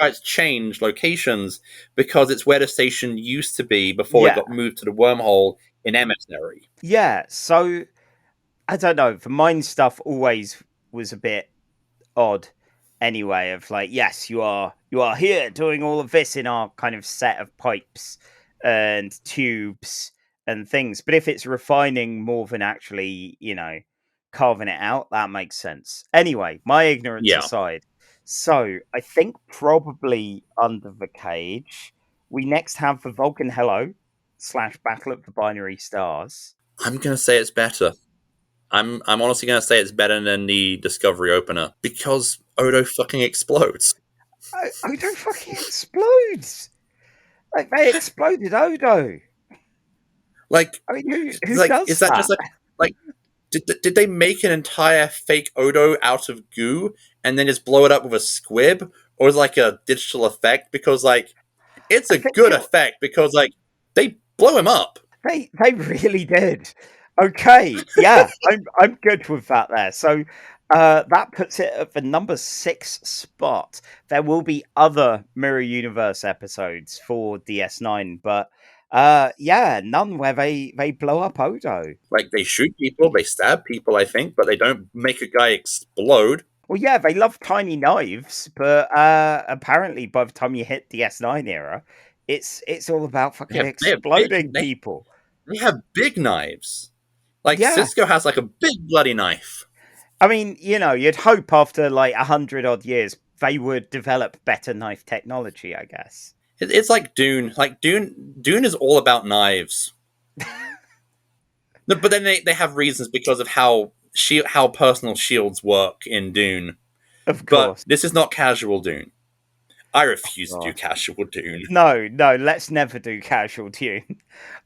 it's changed locations, because it's where the station used to be before it Yeah, got moved to the wormhole in Emissary. yeah. So I don't know. The mine stuff always was a bit odd anyway, of like, yes, you are here doing all of this in our kind of set of pipes and tubes and things, but if it's refining more than actually, carving it out, that makes sense. Anyway, my ignorance Yeah, aside, so I think probably under the cage we next have the Vulcan Hello / Battle of the Binary Stars. I'm gonna say it's better. I'm honestly gonna say it's better than the Discovery opener because Odo fucking explodes. Odo fucking explodes. Like, they exploded Odo. Like, I mean, who like does is that that? just like did they make an entire fake Odo out of goo and then just blow it up with a squib, or is it like a digital effect? Because like it's I a think good effect because like they blow him up. they really did. Okay, yeah, I'm good with that there. So that puts it at the number 6 spot. There will be other Mirror Universe episodes for DS9, but yeah, none where they blow up Odo. Like they shoot people, they stab people, I think, but they don't make a guy explode. Well, yeah, they love tiny knives, but apparently by the time you hit DS9 era, it's all about fucking exploding people. They have big knives. Like Yeah, Cisco has like a big bloody knife. I mean, you'd hope after like 100 odd years they would develop better knife technology, I guess. It's like Dune. Like Dune is all about knives. No, but then they have reasons because of how personal shields work in Dune. Of But course. this is not casual Dune. I refuse to do God. casual Dune. No, no, let's never do casual tune.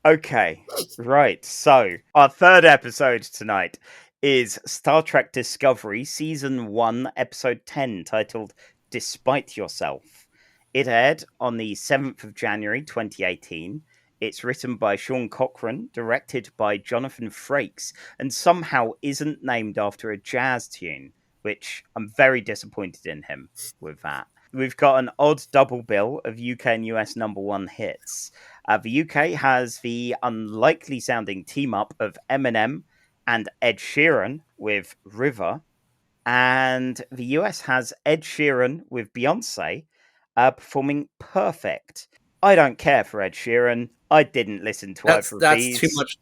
Okay, right. So, our third episode tonight is Star Trek Discovery, Season 1, Episode 10, titled Despite Yourself. It aired on the 7th of January 2018. It's written by Sean Cochran, directed by Jonathan Frakes, and somehow isn't named after a jazz tune, which I'm very disappointed in him with that. We've got an odd double bill of UK and US number 1 hits. The UK has the unlikely sounding team up of Eminem and Ed Sheeran with River, and the US has Ed Sheeran with Beyonce performing Perfect. I don't care for Ed Sheeran. I didn't listen to either of That's too these. much.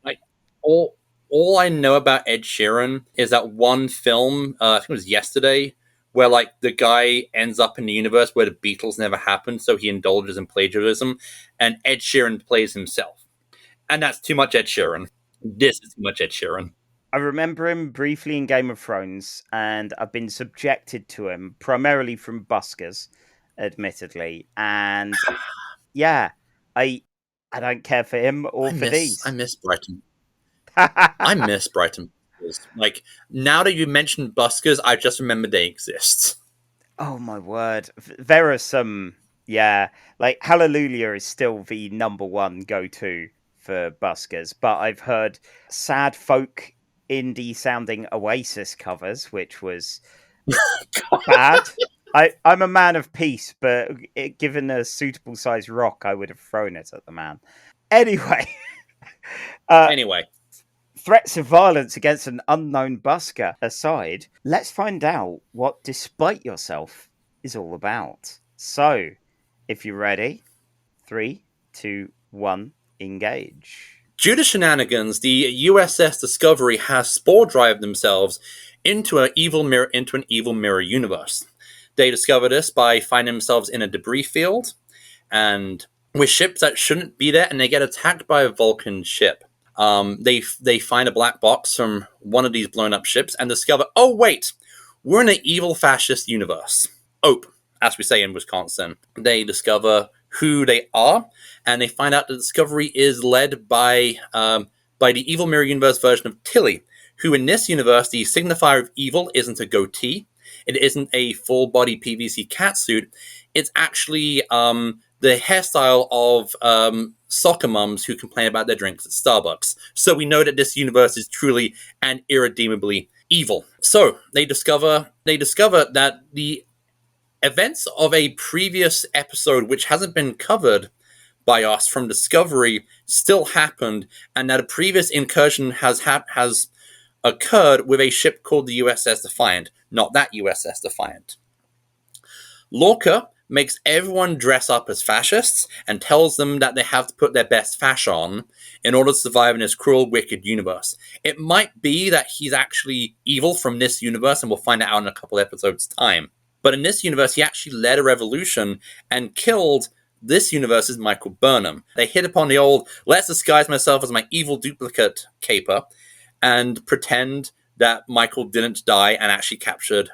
Like all I know about Ed Sheeran is that one film. I think it was Yesterday, where like the guy ends up in the universe where the Beatles never happened, so he indulges in plagiarism, and Ed Sheeran plays himself, and that's too much Ed Sheeran. This is too much Ed Sheeran. I remember him briefly in Game of Thrones, and I've been subjected to him primarily from buskers, admittedly. And yeah, I I don't care for him or for these. I miss Brighton. I miss Brighton. Like now that you mentioned buskers, I just remember they exist. Oh my word. There are some, yeah, like Hallelujah is still the number 1 go to for buskers, but I've heard sad folk indie sounding Oasis covers, which was bad. I'm a man of peace, but given a suitable size rock, I would have thrown it at the man. Anyway, Anyway, threats of violence against an unknown busker aside, let's find out what Despite Yourself is all about. So, if you're ready, 3, 2, 1, engage. due to shenanigans, the USS Discovery has spore drive themselves into an evil mirror universe. They discover this by finding themselves in a debris field and with ships that shouldn't be there, and they get attacked by a Vulcan ship. They find a black box from one of these blown up ships and discover, oh wait, we're in an evil fascist universe. Ope, as we say in Wisconsin. They discover who they are, and they find out the Discovery is led by the evil mirror universe version of Tilly, who in this universe, the signifier of evil isn't a goatee, it isn't a full body PVC catsuit, it's actually the hairstyle of soccer mums who complain about their drinks at Starbucks. So we know that this universe is truly and irredeemably evil. So they discover that the events of a previous episode, which hasn't been covered by us from Discovery, still happened, and that a previous incursion has occurred with a ship called the USS Defiant, not that USS Defiant. Lorca makes everyone dress up as fascists and tells them that they have to put their best fash on in order to survive in this cruel, wicked universe. It might be that he's actually evil from this universe, and we'll find out in a couple episodes' time. But in this universe, he actually led a revolution and killed this universe's Michael Burnham. They hit upon the old, let's disguise myself as my evil duplicate caper and pretend that Michael didn't die and actually captured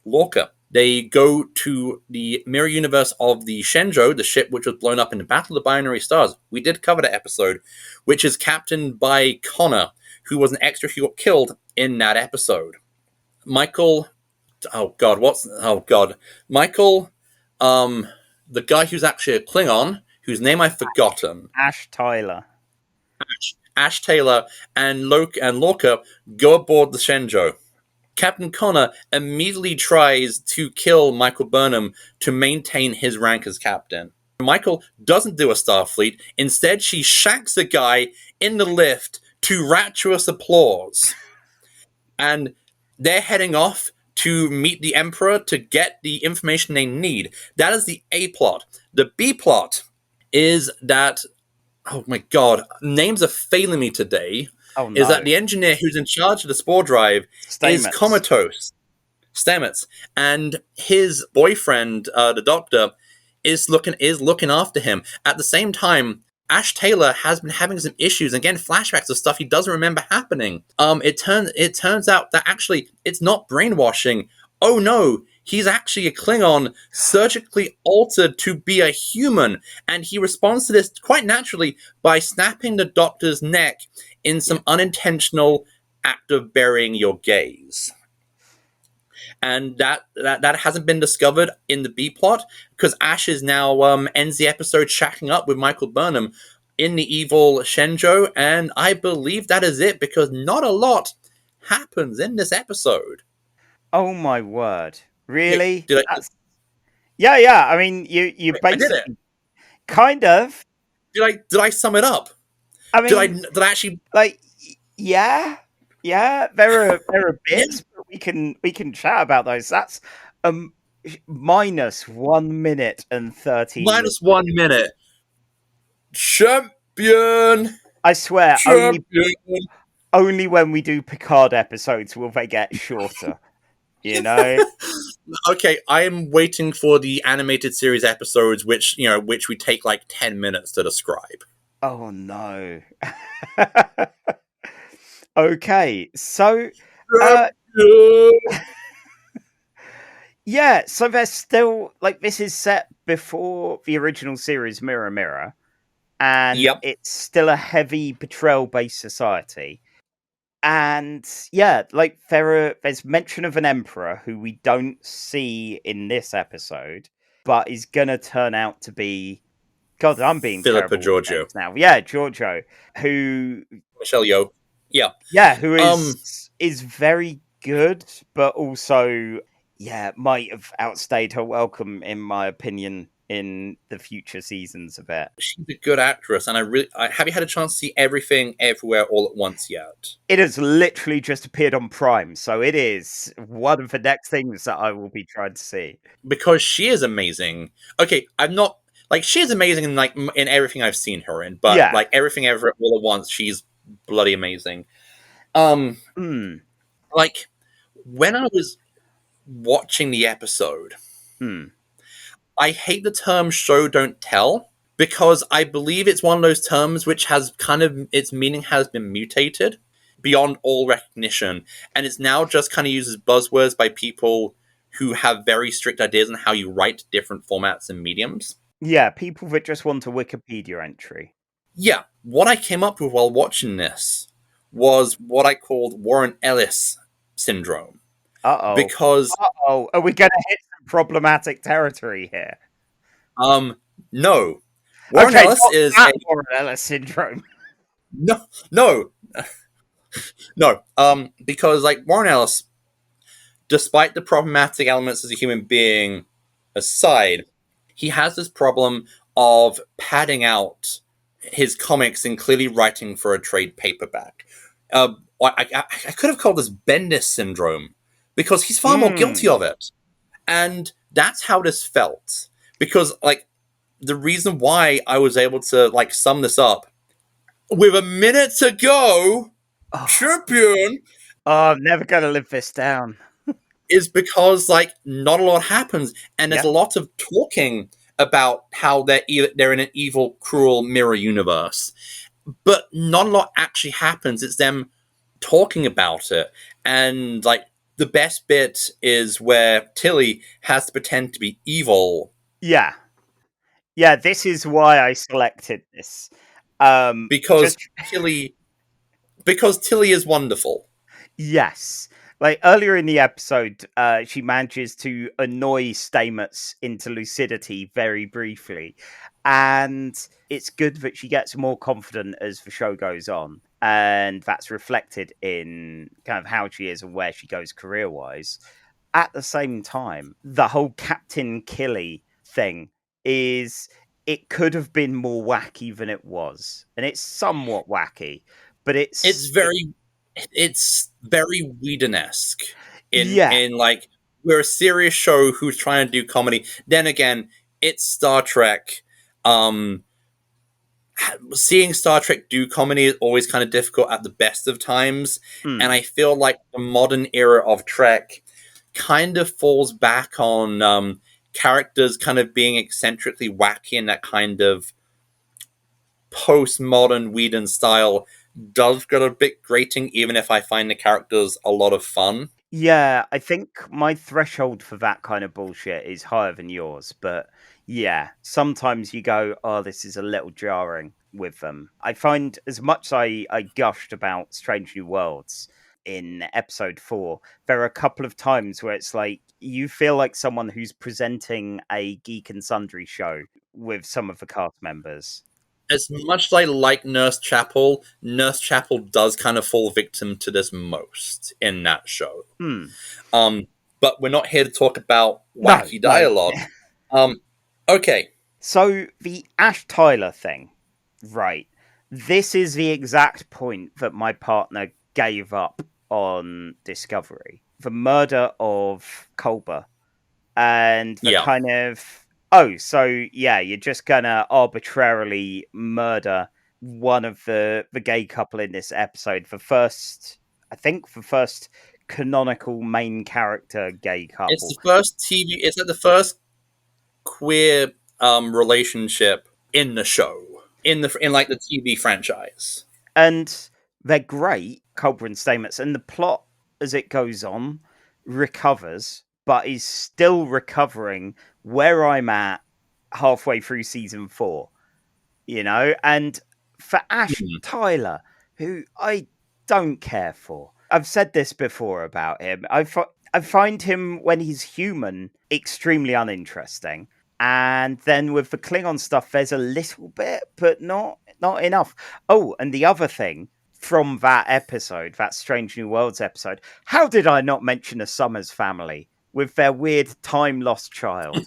Lorca. They go to the mirror universe of the Shenzhou, the ship which was blown up in the Battle of the Binary Stars. We did cover that episode, which is captained by Connor, who was an extra who got killed in that episode. Michael, Michael, the guy who's actually a Klingon, whose name I've forgotten. Ash Tyler. Ash Taylor and Lorca go aboard the Shenzhou. Captain Connor immediately tries to kill Michael Burnham to maintain his rank as captain. Michael doesn't do a Starfleet. Instead, she shacks a guy in the lift to rapturous applause. And they're heading off to meet the Emperor to get the information they need. That is the A plot. The B plot is that, oh my god, names are failing me today. Oh, no. Is that the engineer who's in charge of the spore drive is comatose. Stamets. And his boyfriend, the doctor, is looking after him. At the same time, Ash Taylor has been having some issues. Again, flashbacks of stuff he doesn't remember happening. It turns out that actually it's not brainwashing. Oh no, he's actually a Klingon surgically altered to be a human, and he responds to this quite naturally by snapping the doctor's neck in some unintentional act of burying your gaze. And that hasn't been discovered in the B plot, because Ash is now ends the episode shacking up with Michael Burnham in the evil Shenzhou, and I believe that is it, because not a lot happens in this episode. Oh my word. Really? Yeah. I mean, you basically kind of. Did I sum it up? I mean, did I actually yeah. There are bits, but we can chat about those. That's minus 1 minute and 30. Minus 1 minute. Champion. I swear, Champion. only when we do Picard episodes will they get shorter. You know. Okay, I am waiting for the animated series episodes, which we take like 10 minutes to describe. Oh no. Okay, so yeah, so there's still this is set before the original series Mirror Mirror, and it's still a heavy betrayal-based society. And yeah, there's mention of an emperor who we don't see in this episode, but is gonna turn out to be, God, I'm being Philippa Giorgio now. Yeah, Giorgio, who Michelle Yeoh. Yeah, who is very good, but also might have outstayed her welcome, in my opinion, in the future seasons of it. She's a good actress, and have you had a chance to see Everything Everywhere All at Once yet? It has literally just appeared on Prime, so it is one of the next things that I will be trying to see. Because she is amazing. Okay, I'm not she is amazing in everything I've seen her in, but Everything Everywhere All at Once, she's bloody amazing. When I was watching the episode, I hate the term show don't tell, because I believe it's one of those terms which has its meaning has been mutated beyond all recognition, and it's now just kind of used as buzzwords by people who have very strict ideas on how you write different formats and mediums. Yeah, people that just want a Wikipedia entry. Yeah, what I came up with while watching this was what I called Warren Ellis syndrome. Uh-oh. Because... Uh-oh. Are we going to hit some problematic territory here? No. Warren Ellis is Warren Ellis syndrome. No. No, because like Warren Ellis, despite the problematic elements as a human being aside, he has this problem of padding out his comics and clearly writing for a trade paperback. I could have called this Bendis Syndrome because he's far more guilty of it. And that's how this felt. Because, like, the reason why I was able to, like, sum this up with a minute to go, champion, I'm never going to live this down. is because, like, not a lot happens. And there's a lot of talking about how they're in an evil, cruel mirror universe. But not a lot actually happens. It's them talking about it. And, like, the best bit is where Tilly has to pretend to be evil. Yeah. Yeah, this is why I selected this. Because Tilly is wonderful. Yes. Like earlier in the episode, she manages to annoy Stamets into lucidity very briefly. And it's good that she gets more confident as the show goes on. And that's reflected in kind of how she is and where she goes career-wise. At the same time, the whole Captain Killy thing it could have been more wacky than it was. And it's somewhat wacky, but it's very Whedon-esque in like, we're a serious show who's trying to do comedy. Then again, it's Star Trek. Seeing Star Trek do comedy is always kind of difficult at the best of times. And I feel like the modern era of Trek kind of falls back on characters kind of being eccentrically wacky, and that kind of postmodern Whedon style does get a bit grating, even if I find the characters a lot of fun. Yeah, I think my threshold for that kind of bullshit is higher than yours, but yeah, sometimes you go, oh, this is a little jarring with them. I find as much as I gushed about Strange New Worlds in episode 4, there are a couple of times where it's like, you feel like someone who's presenting a Geek and Sundry show with some of the cast members. As much as I like Nurse Chapel does kind of fall victim to this most in that show. But we're not here to talk about wacky dialogue. Okay. So the Ash Tyler thing, right? This is the exact point that my partner gave up on Discovery. The murder of Culber. And the kind of, you're just gonna arbitrarily murder one of the gay couple in this episode. The first canonical main character gay couple. It's the first queer relationship in the show, in like the TV franchise. And they're great, Culber and Stamets, and the plot as it goes on recovers, but is still recovering where I'm at halfway through season 4, you know? And for Ash Tyler, who I don't care for, I've said this before about him, I find him, when he's human, extremely uninteresting. And then with the Klingon stuff, there's a little bit, but not enough. Oh, and the other thing from that episode, that Strange New Worlds episode, how did I not mention a Summers family with their weird time-lost child?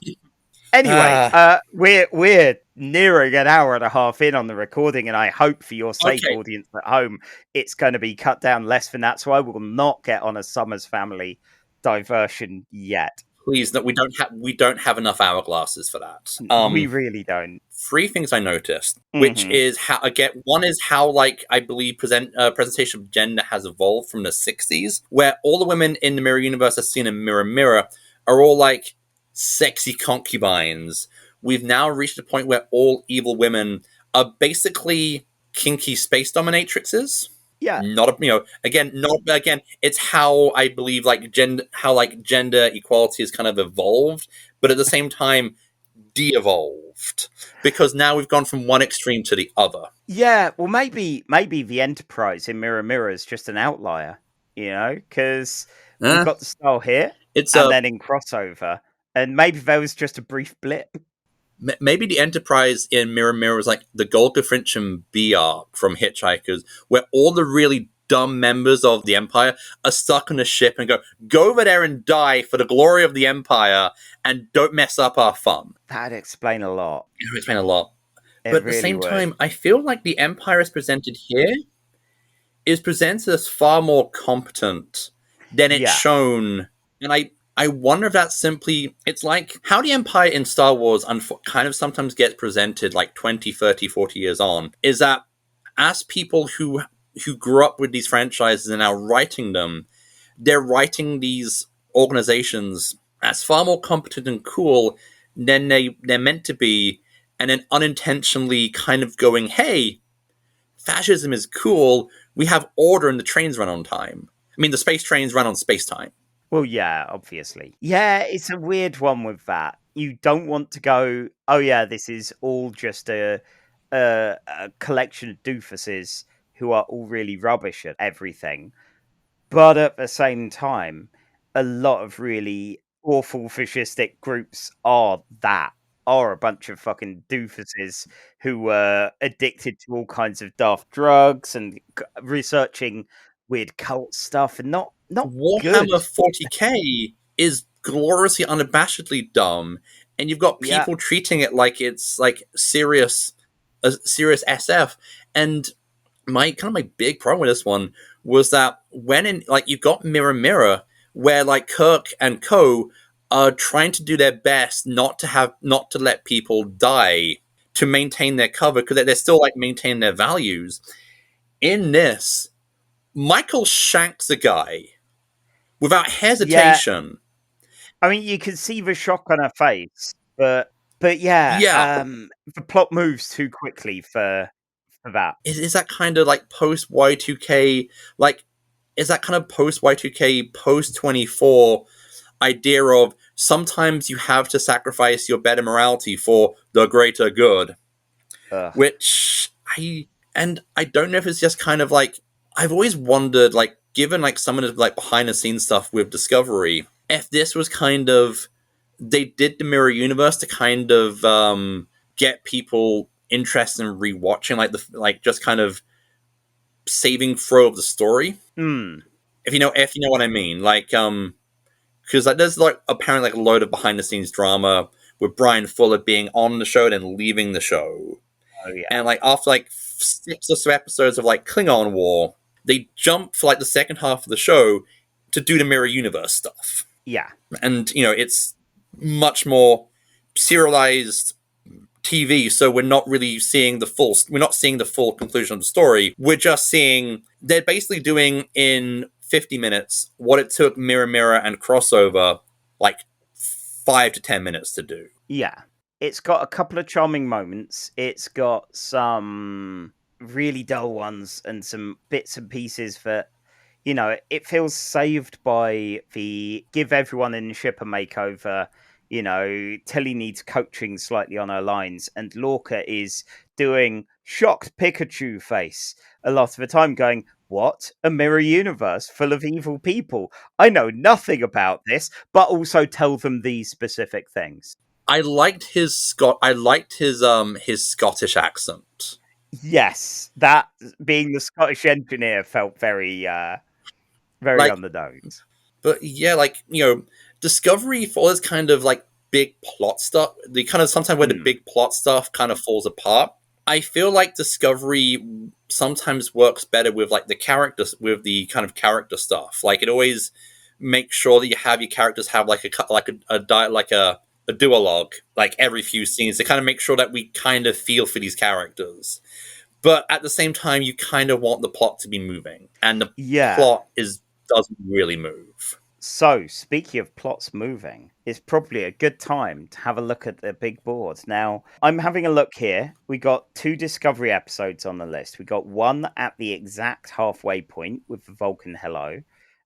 Anyway, we're nearing an hour and a half in on the recording, and I hope for your sake, audience at home, it's going to be cut down less than that, so I will not get on a Summers family diversion yet. Please, no, we don't have enough hourglasses for that. We really don't. 3 things I noticed, which is how, again, one is how, like, I believe presentation of gender has evolved from the 60s, where all the women in the Mirror Universe as seen in Mirror Mirror are all like sexy concubines. We've now reached a point where all evil women are basically kinky space dominatrixes. Yeah. Again, it's how I believe gender equality has kind of evolved, but at the same time de-evolved, because now we've gone from one extreme to the other. Yeah, well, maybe the Enterprise in Mirror Mirror is just an outlier, you know, because we've got the style here, then in crossover, and maybe there was just a brief blip. Maybe the Enterprise in Mirror Mirror was like the Golga Frincham B arc from Hitchhikers, where all the really dumb members of the Empire are stuck on a ship and go over there and die for the glory of the Empire and don't mess up our fun. That'd explain a lot. It would explain a lot. It But at really the same would. time, I feel like the Empire is presented here is presented as far more competent than it's shown. And I wonder if that's simply, it's like how the Empire in Star Wars kind of sometimes gets presented like 20, 30, 40 years on, is that as people who grew up with these franchises and are now writing them, they're writing these organizations as far more competent and cool than they're meant to be, and then unintentionally kind of going, hey, fascism is cool, we have order and the trains run on time. I mean, the space trains run on space time. Well, yeah, obviously. Yeah, it's a weird one with that. You don't want to go, oh yeah, this is all just a collection of doofuses who are all really rubbish at everything. But at the same time, a lot of really awful fascistic groups are a bunch of fucking doofuses who were addicted to all kinds of daft drugs and researching weird cult stuff and not Warhammer good. 40k is gloriously unabashedly dumb, and you've got people treating it like it's like serious SF. And my big problem with this one was that when in like you've got Mirror Mirror, where like Kirk and co are trying to do their best not to let people die to maintain their cover because they're still like maintaining their values. In this, Michael shanks a guy without hesitation. I mean, you can see the shock on her face, but yeah, the plot moves too quickly for that. Is that kind of like post Y2K, like is that kind of post Y2K, post 24 idea of sometimes you have to sacrifice your better morality for the greater good? Which I don't know if it's just kind of like, I've always wondered, like, given like some of the like behind the scenes stuff with Discovery, if this was kind of, they did the Mirror Universe to kind of get people interested in rewatching like just kind of saving throw of the story. If you know what I mean, like because like there's like apparently like a load of behind the scenes drama with Brian Fuller being on the show and leaving the show. And like after like 6 or so episodes of like Klingon War, they jump for like the second half of the show to do the Mirror Universe stuff. Yeah. And it's much more serialized TV, so we're not seeing the full conclusion of the story. We're just seeing they're basically doing in 50 minutes what it took Mirror Mirror and Crossover like 5 to 10 minutes to do. Yeah. It's got a couple of charming moments. It's got some really dull ones and some bits and pieces that, it feels saved by the give everyone in the ship a makeover. Tilly needs coaching slightly on her lines, and Lorca is doing shocked Pikachu face a lot of the time, going, what? A mirror universe full of evil people? I know nothing about this, but also tell them these specific things. I liked his Scottish accent. Yes, that being the Scottish engineer felt very like, on the nose. But yeah, like, Discovery for this kind of like big plot stuff, the kind of sometimes where the big plot stuff kind of falls apart. I feel like Discovery sometimes works better with like the characters, with the kind of character stuff. Like it always makes sure that you have your characters have like a duologue like every few scenes to kind of make sure that we kind of feel for these characters. But at the same time, you kind of want the plot to be moving, and the plot doesn't really move. So, speaking of plots moving, it's probably a good time to have a look at the big board. Now, I'm having a look here. We got 2 Discovery episodes on the list. We got one at the exact halfway point with the Vulcan Hello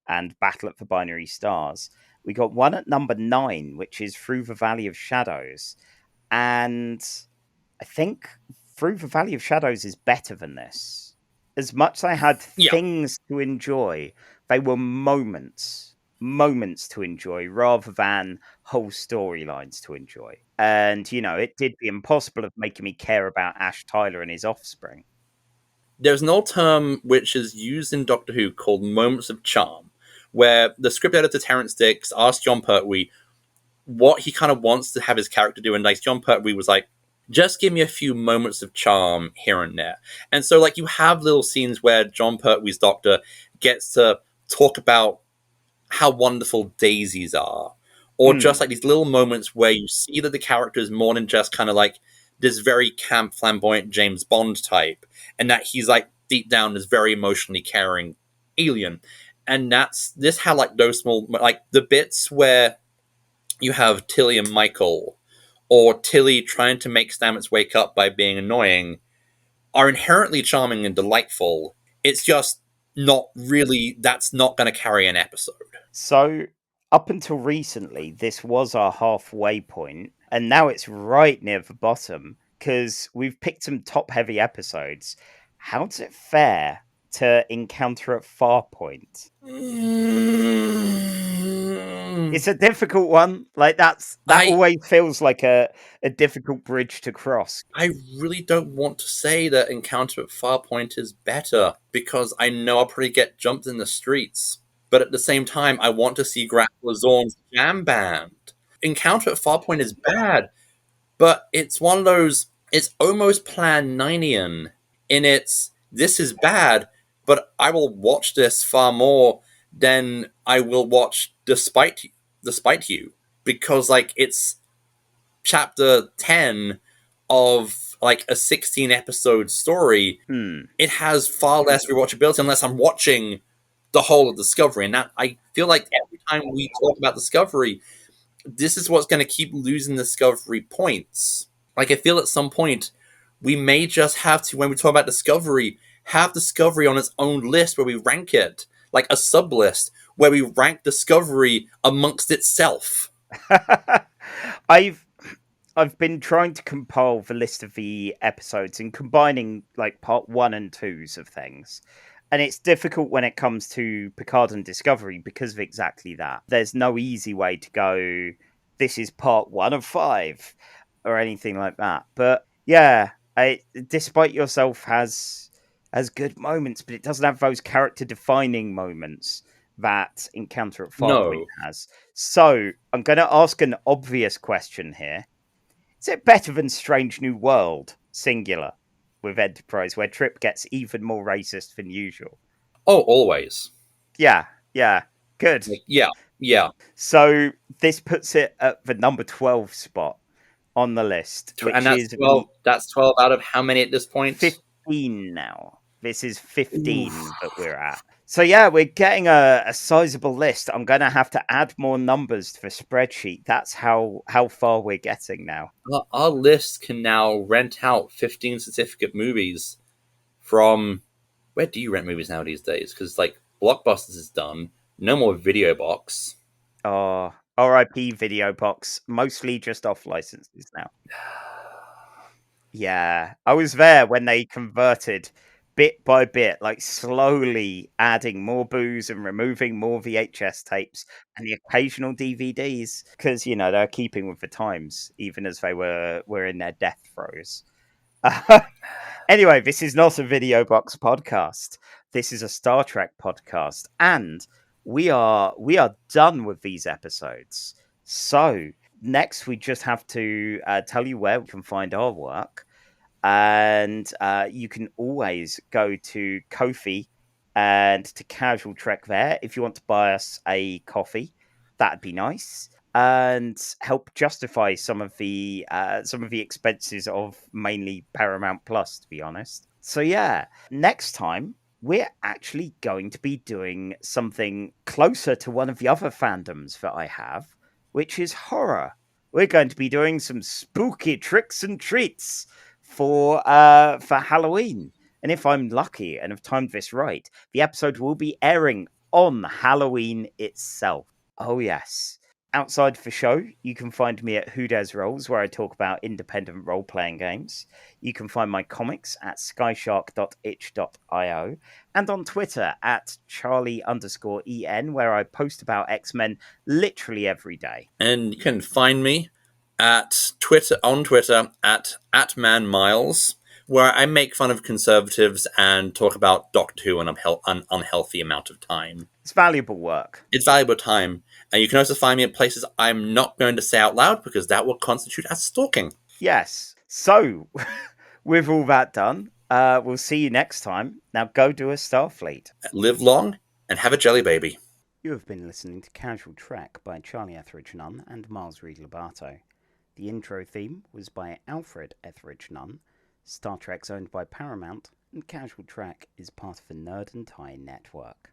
and Battle at the Binary Stars. We got one at number 9, which is Through the Valley of Shadows. And I think Through the Valley of Shadows is better than this. As much as I had things to enjoy, they were moments to enjoy rather than whole storylines to enjoy. And, it did the impossible of making me care about Ash Tyler and his offspring. There's an old term which is used in Doctor Who called moments of charm, where the script editor Terrence Dicks asked John Pertwee what he kind of wants to have his character do, and like John Pertwee was like, just give me a few moments of charm here and there. And so like you have little scenes where John Pertwee's Doctor gets to talk about how wonderful daisies are, or just like these little moments where you see that the character is more than just kind of like this very camp, flamboyant James Bond type, and that he's like deep down this very emotionally caring alien. And this had like those small, like the bits where you have Tilly and Michael, or Tilly trying to make Stamets wake up by being annoying, are inherently charming and delightful. It's just not really, that's not going to carry an episode. So, up until recently, this was our halfway point, and now it's right near the bottom, because we've picked some top-heavy episodes. How does it fare to Encounter at Farpoint? It's a difficult one. Like that always feels like a difficult bridge to cross. I really don't want to say that Encounter at Farpoint is better, because I know I'll probably get jumped in the streets. But at the same time, I want to see Grapple Zorn's jam band. Encounter at Farpoint is bad, but it's one of those, it's almost Plan 9ian in its, this is bad, but I will watch this far more than I will watch Despite You, because like it's chapter 10 of like a 16 episode story. It has far less rewatchability unless I'm watching the whole of Discovery, and that I feel like every time we talk about Discovery, this is what's going to keep losing Discovery points. Like I feel at some point we may just have to, when we talk about Discovery, have Discovery on its own list where we rank it, like a sub list where we rank Discovery amongst itself. I've been trying to compile the list of the episodes and combining like part 1 and 2s of things. And it's difficult when it comes to Picard and Discovery because of exactly that. There's no easy way to go, this is part 1 of 5 or anything like that. But yeah, Despite Yourself has good moments, but it doesn't have those character-defining moments that Encounter at Farpoint has. So I'm going to ask an obvious question here. Is it better than Strange New World, singular, with Enterprise, where Trip gets even more racist than usual? Oh, always. Yeah, good. Yeah. So this puts it at the number 12 spot on the list. And that's 12 out of how many at this point? 15 now. This is 15 that we're at. So yeah, we're getting a sizable list. I'm going to have to add more numbers to the spreadsheet. That's how far we're getting now. Our list can now rent out 15 certificate movies from... Where do you rent movies now these days? Because like Blockbusters is done. No more Video Box. Oh, RIP Video Box. Mostly just off licenses now. Yeah, I was there when they converted bit by bit, like slowly adding more booze and removing more VHS tapes and the occasional DVDs because, you know, they're keeping with the times, even as they were in their death throes. Anyway, this is not a Video Box podcast. This is a Star Trek podcast, and we are done with these episodes. So next, we just have to tell you where we can find our work. And you can always go to Ko-fi and to Casual Trek there if you want to buy us a coffee. That'd be nice and help justify some of the expenses of mainly Paramount Plus, to be honest. So yeah, next time we're actually going to be doing something closer to one of the other fandoms that I have, which is horror. We're going to be doing some spooky tricks and treats for Halloween. And if I'm lucky and have timed this right, the episode will be airing on Halloween itself. Oh, yes. Outside of the show, you can find me at Who Dares Rolls, where I talk about independent role-playing games. You can find my comics at skyshark.itch.io and on Twitter at Charlie_EN, where I post about X-Men literally every day. And you can find me on Twitter at @manmiles, where I make fun of conservatives and talk about Doctor Who an unhealthy amount of time. It's valuable work. It's valuable time. And you can also find me at places I'm not going to say out loud because that will constitute as stalking. Yes. So, with all that done, we'll see you next time. Now go do a Starfleet. Live long and have a jelly baby. You have been listening to Casual Trek by Charlie Etheridge-Nunn and Miles Reid-Lobatto. The intro theme was by Alfred Etheridge-Nunn. Star Trek's owned by Paramount, and Casual Trek is part of the Nerd and Tie network.